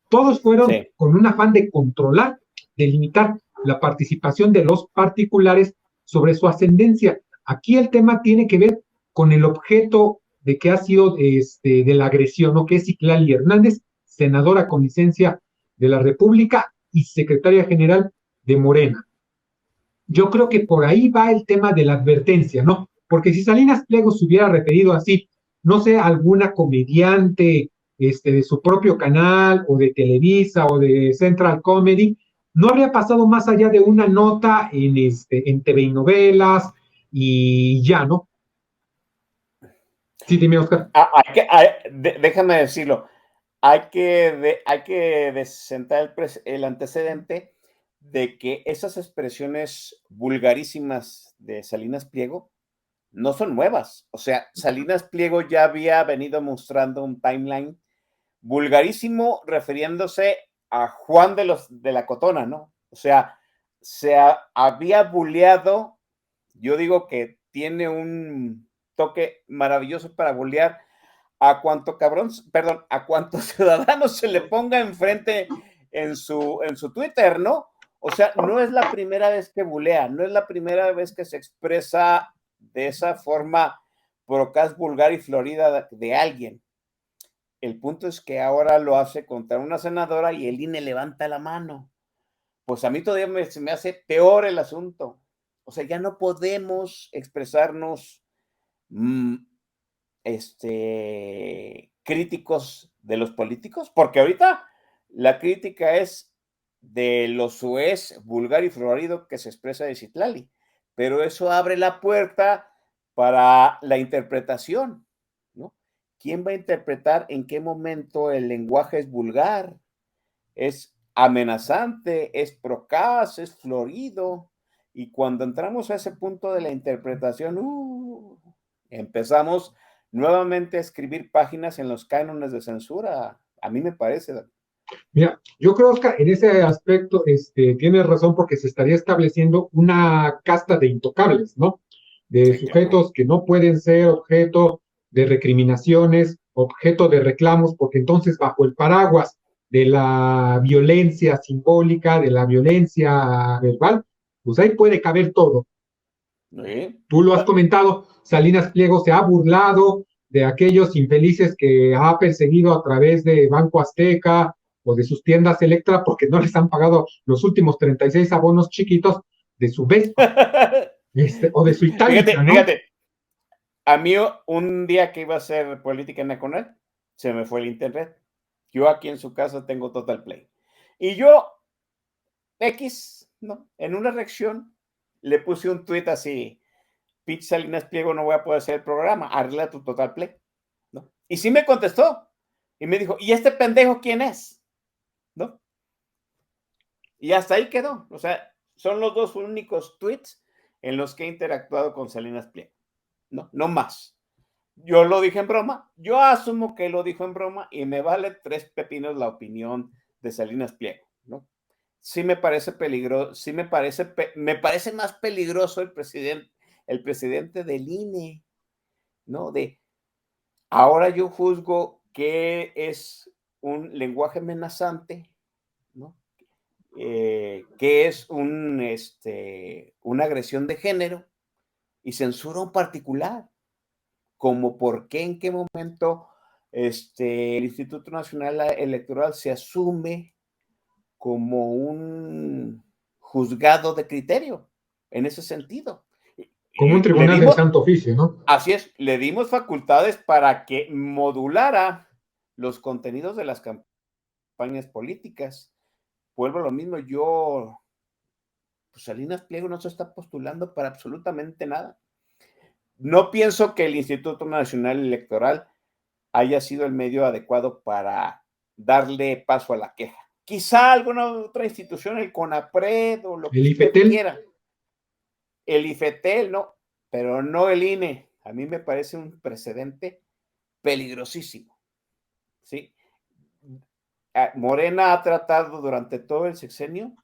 Todos fueron Sí. con un afán de controlar, de limitar la participación de los particulares sobre su ascendencia. Aquí el tema tiene que ver con el objeto de que ha sido de la agresión, ¿no? Que es Citlali Hernández, senadora con licencia de la República y secretaria general de Morena. Yo creo que por ahí va el tema de la advertencia, ¿no? Porque si Salinas Pliego se hubiera referido así, no sé, alguna comediante de su propio canal o de Televisa o de Central Comedy, no habría pasado más allá de una nota en TV y novelas y ya, ¿no? Sí, dime, Oscar. Déjame decirlo, hay que sentar el antecedente de que esas expresiones vulgarísimas de Salinas Pliego no son nuevas. O sea, Salinas Pliego ya había venido mostrando un timeline vulgarísimo refiriéndose a Juan de la Cotona, ¿no? O sea, había buleado, yo digo que tiene un toque maravilloso para bulear a cuanto cabrón, perdón, a cuanto ciudadano se le ponga enfrente en su Twitter, ¿no? O sea, no es la primera vez que bulea, no es la primera vez que se expresa de esa forma procaz, vulgar y florida de alguien. El punto es que ahora lo hace contra una senadora y el INE levanta la mano. Pues a mí todavía se me hace peor el asunto. O sea, ya no podemos expresarnos críticos de los políticos? Porque ahorita la crítica es de lo soez, vulgar y florido que se expresa de Citlali, pero eso abre la puerta para la interpretación, ¿no? ¿Quién va a interpretar en qué momento el lenguaje es vulgar, es amenazante, es procaz, es florido? Y cuando entramos a ese punto de la interpretación, empezamos nuevamente a escribir páginas en los cánones de censura. A mí me parece. Mira, yo creo, Oscar, en ese aspecto tienes razón porque se estaría estableciendo una casta de intocables, ¿no? De Sí, claro. sujetos que no pueden ser objeto de recriminaciones, objeto de reclamos, porque entonces bajo el paraguas de la violencia simbólica, de la violencia verbal, pues ahí puede caber todo. Sí. Tú lo has comentado, Salinas Pliego se ha burlado de aquellos infelices que ha perseguido a través de Banco Azteca o de sus tiendas Electra porque no les han pagado los últimos 36 abonos chiquitos de su Vespa, o de su Itálica, ¿no? Fíjate, a mí un día que iba a hacer política nacional, se me fue el internet. Yo aquí en su casa tengo Total Play. Y yo, ¿no? En una reacción, le puse un tweet así, Pete Salinas Pliego, no voy a poder hacer el programa, arregla tu Total Play, ¿no? Y sí me contestó, y me dijo, ¿y este pendejo quién es? ¿No? Y hasta ahí quedó. O sea, son los dos únicos tweets en los que he interactuado con Salinas Pliego. No, no más. Yo lo dije en broma, yo asumo que lo dijo en broma y me vale 3 pepinos la opinión de Salinas Pliego, ¿no? Sí me parece peligroso, sí me parece más peligroso el presidente del INE, ¿no? Ahora yo juzgo que es un lenguaje amenazante, ¿no? Que es una agresión de género y censura un particular, como por qué, en qué momento el Instituto Nacional Electoral se asume como un juzgado de criterio en ese sentido. Como un Le tribunal del dimos, santo oficio, ¿no? así es, le dimos facultades para que modulara los contenidos de las campañas políticas. Vuelvo a lo mismo, pues Salinas Pliego no se está postulando para absolutamente nada. No pienso que el Instituto Nacional Electoral haya sido el medio adecuado para darle paso a la queja. Quizá alguna otra institución, el CONAPRED o lo que El usted IFETEL. quiera. El IFETEL, no, pero no el INE. A mí me parece un precedente peligrosísimo, ¿sí? Morena ha tratado durante todo el sexenio,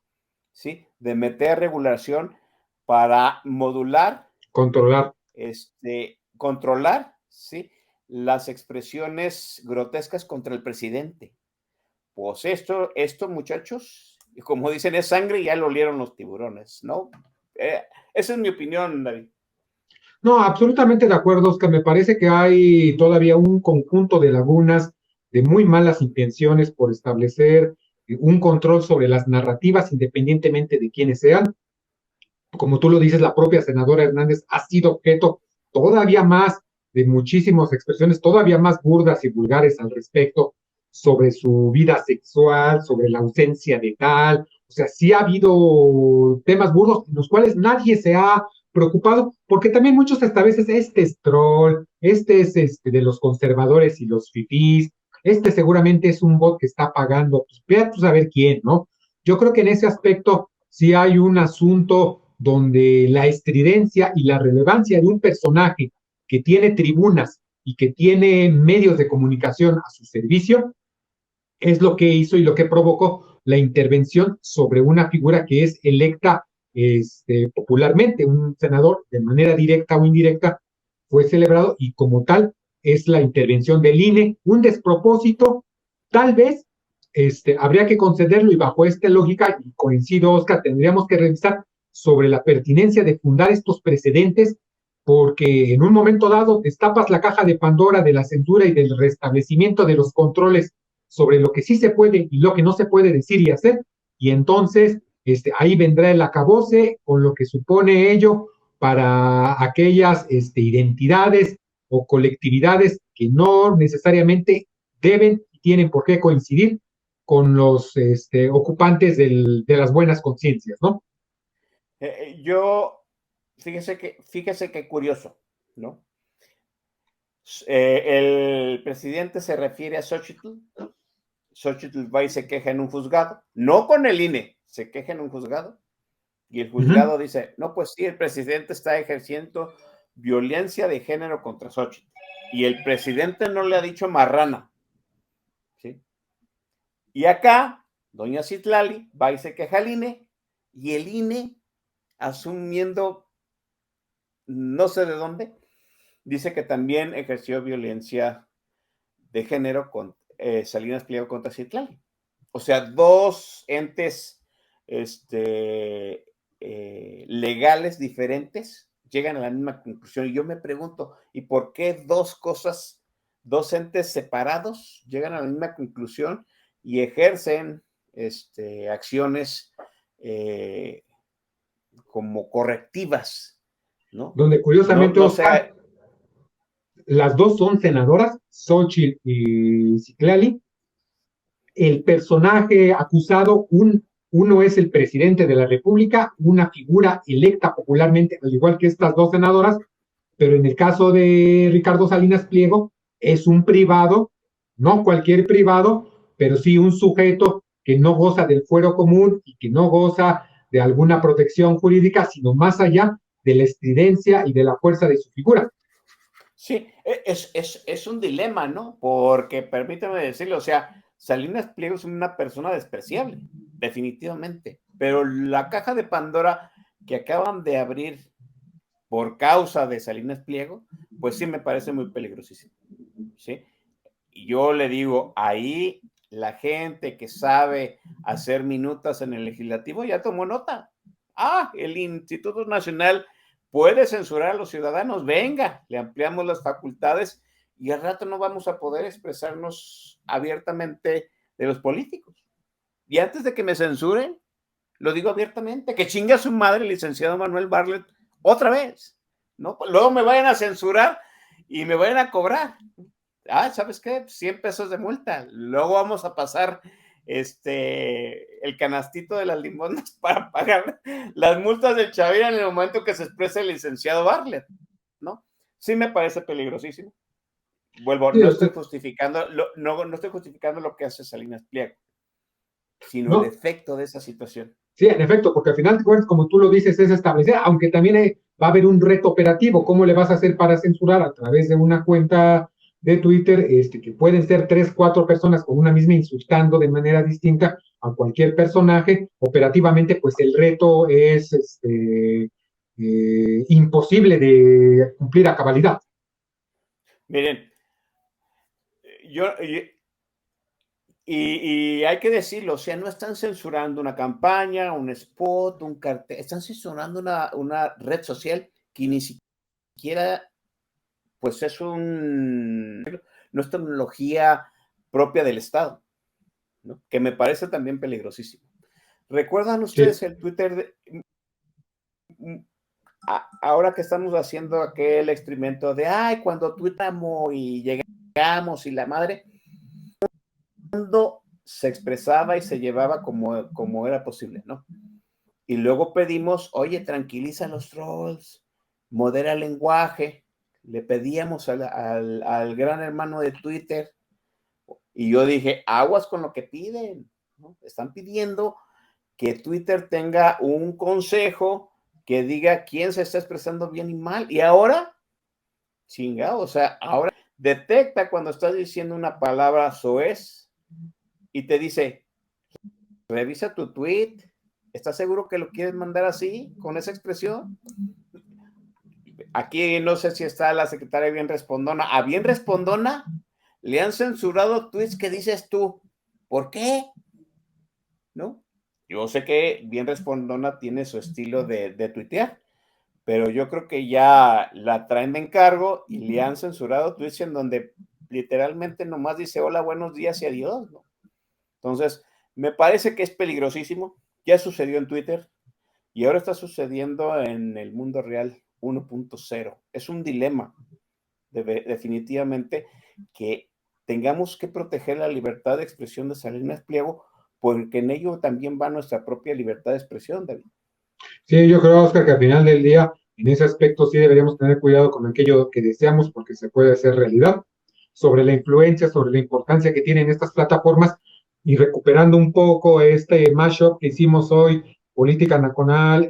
¿sí?, de meter regulación para modular, Controlar. controlar, ¿sí?, las expresiones grotescas contra el presidente. Pues esto, muchachos, como dicen, es sangre y ya lo olieron los tiburones, ¿no? Esa es mi opinión, David. No, absolutamente de acuerdo, Oscar. Me parece que hay todavía un conjunto de lagunas, de muy malas intenciones por establecer un control sobre las narrativas, independientemente de quiénes sean. Como tú lo dices, la propia senadora Hernández ha sido objeto todavía más de muchísimas expresiones, todavía más burdas y vulgares al respecto sobre su vida sexual, sobre la ausencia de tal. O sea, sí ha habido temas burdos en los cuales nadie se ha preocupado, porque también muchos hasta a veces, este es troll, este es de los conservadores y los fifís, este seguramente es un bot que está pagando, pues vea tú saber quién, ¿no? Yo creo que en ese aspecto sí hay un asunto donde la estridencia y la relevancia de un personaje que tiene tribunas y que tiene medios de comunicación a su servicio es lo que hizo y lo que provocó la intervención sobre una figura que es electa popularmente, un senador de manera directa o indirecta fue celebrado y como tal es la intervención del INE, un despropósito, tal vez habría que concederlo y bajo esta lógica, y coincido Oscar, tendríamos que revisar sobre la pertinencia de fundar estos precedentes, porque en un momento dado destapas la caja de Pandora de la censura y del restablecimiento de los controles sobre lo que sí se puede y lo que no se puede decir y hacer, y entonces ahí vendrá el acabose con lo que supone ello para aquellas identidades o colectividades que no necesariamente deben y tienen por qué coincidir con los ocupantes de las buenas conciencias, ¿no? Yo, fíjese que curioso, ¿no? El presidente se refiere a Xochitl. Xochitl va y se queja en un juzgado, no con el INE, se queja en un juzgado. Y el juzgado dice, no, pues sí, el presidente está ejerciendo violencia de género contra Xochitl. Y el presidente no le ha dicho marrana. ¿Sí? Y acá, doña Citlali va y se queja al INE, y el INE, asumiendo no sé de dónde, dice que también ejerció violencia de género con Salinas Pliego contra Citlali. O sea, dos entes legales diferentes llegan a la misma conclusión. Y yo me pregunto, ¿y por qué dos cosas, dos entes separados llegan a la misma conclusión y ejercen acciones como correctivas? ¿No? Donde No, curiosamente, no Oscar, sé. las dos son senadoras, Xochitl y Citlali. El personaje acusado, uno es el presidente de la República, una figura electa popularmente, al igual que estas dos senadoras, pero en el caso de Ricardo Salinas Pliego, es un privado, no cualquier privado, pero sí un sujeto que no goza del fuero común y que no goza de alguna protección jurídica, sino más allá de la estridencia y de la fuerza de su figura. Sí, es un dilema, ¿no? Porque permítame decirlo, o sea, Salinas Pliego es una persona despreciable, definitivamente, pero la caja de Pandora que acaban de abrir por causa de Salinas Pliego, pues sí me parece muy peligrosísimo, ¿sí? Y yo le digo, ahí la gente que sabe hacer minutas en el legislativo ya tomó nota. Ah, el Instituto Nacional puede censurar a los ciudadanos, venga, le ampliamos las facultades y al rato no vamos a poder expresarnos abiertamente de los políticos. Y antes de que me censuren, lo digo abiertamente, que chingue a su madre el licenciado Manuel Bartlett otra vez, ¿no? Luego me vayan a censurar y me vayan a cobrar. Ah, ¿sabes qué? 100 pesos de multa. Luego vamos a pasar el canastito de las limonas para pagar las multas del Chavira en el momento que se exprese el licenciado Bartlett, ¿no? Sí me parece peligrosísimo. Vuelvo, Sí, no o estoy sea, justificando, no estoy justificando lo que hace Salinas Pliego, sino el no, efecto de esa situación. sí, en efecto, porque al final de cuentas, como tú lo dices, es establecer, aunque también va a haber un reto operativo. ¿Cómo le vas a hacer para censurar a través de una cuenta de Twitter, que pueden ser 3, 4 personas con una misma insultando de manera distinta a cualquier personaje? Operativamente, pues el reto es imposible de cumplir a cabalidad. Miren, yo, y hay que decirlo, o sea, no están censurando una campaña, un spot, un cartel, están censurando una red social que ni siquiera, pues no es tecnología propia del Estado, ¿no? Que me parece también peligrosísimo. ¿Recuerdan Sí, ustedes el Twitter ahora que estamos haciendo aquel experimento de, ay, cuando tuitamos y llegamos y la madre, se expresaba y se llevaba como era posible, ¿no? Y luego pedimos, oye, tranquiliza a los trolls, modera el lenguaje. Le pedíamos al gran hermano de Twitter. Y yo dije, aguas con lo que piden, ¿no? Están pidiendo que Twitter tenga un consejo que diga quién se está expresando bien y mal. Y ahora, chingado, o sea, ahora detecta cuando estás diciendo una palabra soez y te dice, revisa tu tweet. ¿Estás seguro que lo quieres mandar así, con esa expresión? Aquí no sé si está la secretaria Bien Respondona. A Bien Respondona le han censurado tweets que dices tú. ¿Por qué? ¿No? Yo sé que Bien Respondona tiene su estilo de tuitear, pero yo creo que ya la traen de encargo y le han censurado tweets en donde literalmente nomás dice hola, buenos días y adiós, ¿no? Entonces, me parece que es peligrosísimo. Ya sucedió en Twitter y ahora está sucediendo en el mundo real 1.0. Es un dilema, definitivamente, que tengamos que proteger la libertad de expresión de Salinas Pliego, porque en ello también va nuestra propia libertad de expresión, David. Sí, yo creo, Oscar, que al final del día, en ese aspecto sí deberíamos tener cuidado con aquello que deseamos, porque se puede hacer realidad, sobre la influencia, sobre la importancia que tienen estas plataformas, y recuperando un poco este mashup que hicimos hoy, política nacional,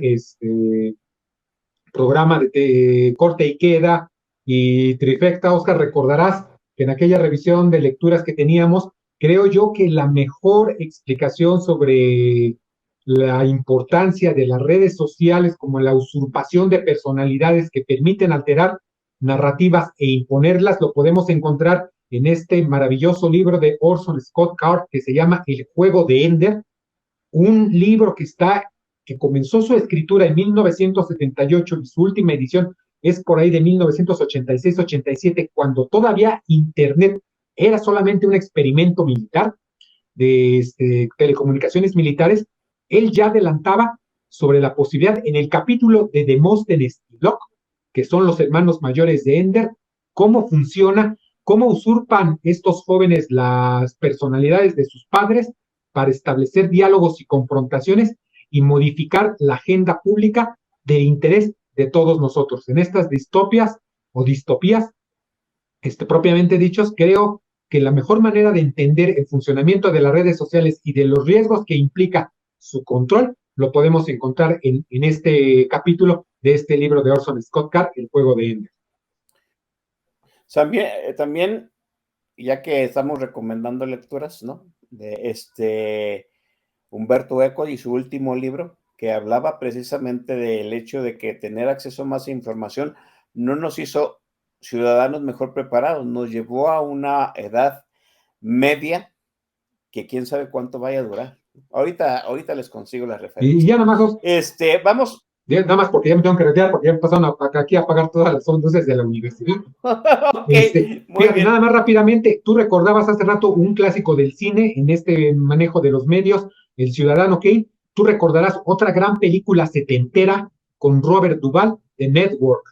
programa de corte y queda y trifecta. Oscar, recordarás que en aquella revisión de lecturas que teníamos, creo yo que la mejor explicación sobre la importancia de las redes sociales como la usurpación de personalidades que permiten alterar narrativas e imponerlas, lo podemos encontrar en este maravilloso libro de Orson Scott Card que se llama El juego de Ender, un libro que comenzó su escritura en 1978 y su última edición es por ahí de 1986-87, cuando todavía Internet era solamente un experimento militar de telecomunicaciones militares. Él ya adelantaba sobre la posibilidad en el capítulo de Demóstenes y Locke, que son los hermanos mayores de Ender, cómo funciona, cómo usurpan estos jóvenes las personalidades de sus padres para establecer diálogos y confrontaciones y modificar la agenda pública de interés de todos nosotros. En estas distopias o distopías, propiamente dichos, creo que la mejor manera de entender el funcionamiento de las redes sociales y de los riesgos que implica su control lo podemos encontrar en este capítulo de este libro de Orson Scott Card, El juego de Ender. También, ya que estamos recomendando lecturas, ¿no? De Humberto Eco y su último libro, que hablaba precisamente del hecho de que tener acceso a más información no nos hizo ciudadanos mejor preparados, nos llevó a una edad media que quién sabe cuánto vaya a durar. Ahorita les consigo la referencia. Y ya nada más, vamos. Nada más porque ya me tengo que retirar, porque ya me pasaron aquí a pagar todas las luces de la universidad. Okay, muy fíjate, bien. nada más rápidamente, tú recordabas hace rato un clásico del cine en este manejo de los medios, El Ciudadano Kane. Tú recordarás otra gran película setentera con Robert Duvall, The Network.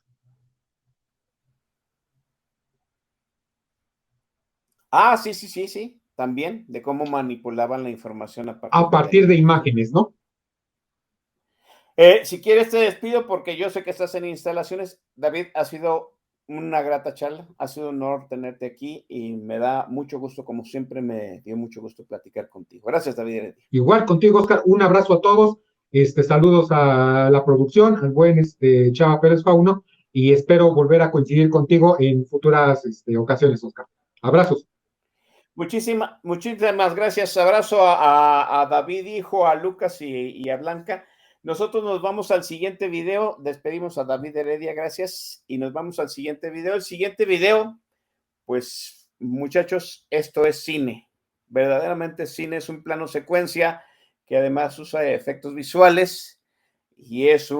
Sí. También de cómo manipulaban la información a partir de imágenes, ¿no? Si quieres te despido porque yo sé que estás en instalaciones. David, ha sido una grata charla, ha sido un honor tenerte aquí y me da mucho gusto, como siempre me dio mucho gusto platicar contigo. Gracias, David Heredia. Igual contigo, Oscar, un abrazo a todos, saludos a la producción, al buen Chava Pérez Fauno, y espero volver a coincidir contigo en futuras ocasiones, Oscar. Abrazos. Muchísimas gracias. Abrazo a David, hijo, a Lucas y a Blanca. Nosotros nos vamos al siguiente video. Despedimos a David Heredia, gracias. Y nos vamos al siguiente video. El siguiente video, pues, muchachos, esto es cine. Verdaderamente cine, es un plano secuencia que además usa efectos visuales y es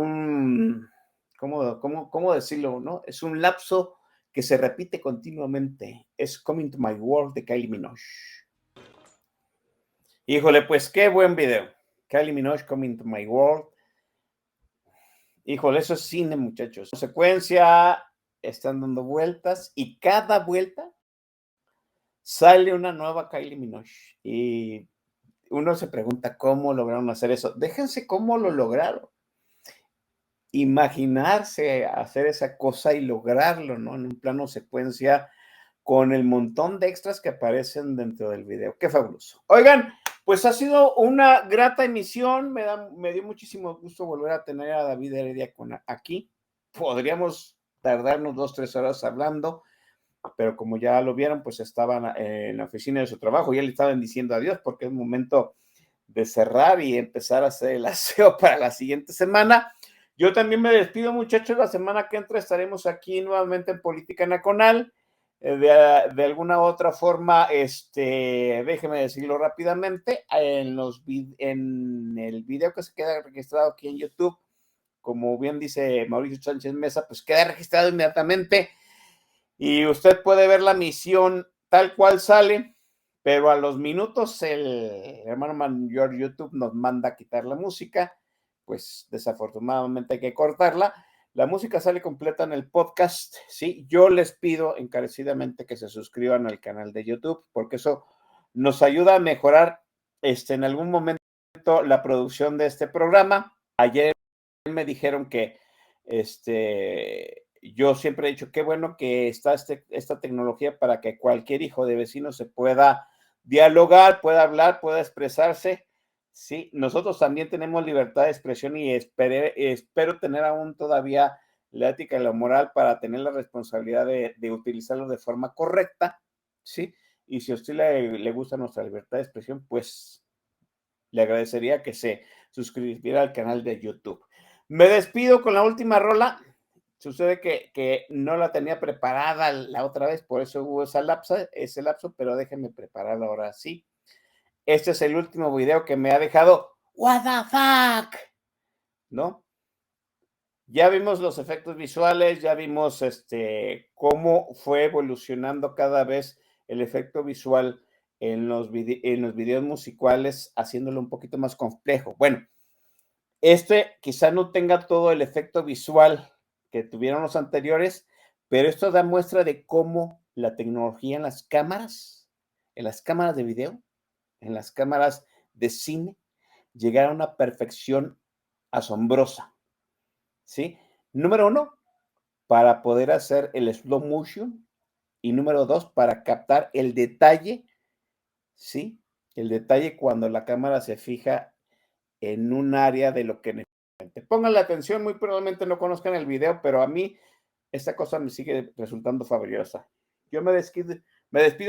¿cómo decirlo, no? Es un lapso que se repite continuamente. Es Coming to My World de Kylie Minogue. Híjole, pues qué buen video. Kylie Minogue, Coming to My World. Híjole, eso es cine, muchachos. Secuencia, están dando vueltas y cada vuelta sale una nueva Kylie Minogue. Y uno se pregunta cómo lograron hacer eso. Déjense cómo lo lograron. Imaginarse hacer esa cosa y lograrlo, ¿no? En un plano secuencia con el montón de extras que aparecen dentro del video. Qué fabuloso. Oigan, pues ha sido una grata emisión. Me dio muchísimo gusto volver a tener a David Heredia aquí. Podríamos tardarnos 2-3 horas hablando, pero como ya lo vieron, pues estaban en la oficina de su trabajo. Ya le estaban diciendo adiós porque es momento de cerrar y empezar a hacer el aseo para la siguiente semana. Yo también me despido, muchachos. La semana que entra estaremos aquí nuevamente en Política Nacional. De alguna otra forma, déjeme decirlo rápidamente, en el video que se queda registrado aquí en YouTube, como bien dice Mauricio Sánchez Mesa, pues queda registrado inmediatamente y usted puede ver la misión tal cual sale, pero a los minutos el hermano mayor YouTube nos manda a quitar la música, pues desafortunadamente hay que cortarla, La música sale completa en el podcast, ¿sí? Yo les pido encarecidamente que se suscriban al canal de YouTube, porque eso nos ayuda a mejorar en algún momento la producción de este programa. Ayer me dijeron que yo siempre he dicho, qué bueno que está esta tecnología para que cualquier hijo de vecino se pueda dialogar, pueda hablar, pueda expresarse. Sí, nosotros también tenemos libertad de expresión y espero tener aún todavía la ética y la moral para tener la responsabilidad de utilizarlo de forma correcta, ¿sí? Y si a usted le gusta nuestra libertad de expresión, pues le agradecería que se suscribiera al canal de YouTube. Me despido con la última rola. Sucede que no la tenía preparada la otra vez, por eso hubo ese lapso, pero déjenme prepararla ahora sí. Este es el último video que me ha dejado, what the fuck, ¿no? Ya vimos los efectos visuales, ya vimos cómo fue evolucionando cada vez el efecto visual en los videos musicales, haciéndolo un poquito más complejo. Bueno, quizá no tenga todo el efecto visual que tuvieron los anteriores, pero esto da muestra de cómo la tecnología en las cámaras de video, en las cámaras de cine, llegaron a una perfección asombrosa, ¿sí? Número 1, para poder hacer el slow motion, y número 2, para captar el detalle, ¿sí? El detalle cuando la cámara se fija en un área de lo que necesite. Pongan la atención, muy probablemente no conozcan el video, pero a mí esta cosa me sigue resultando fabulosa. Yo me despido,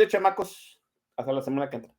chamacos, hasta la semana que entra.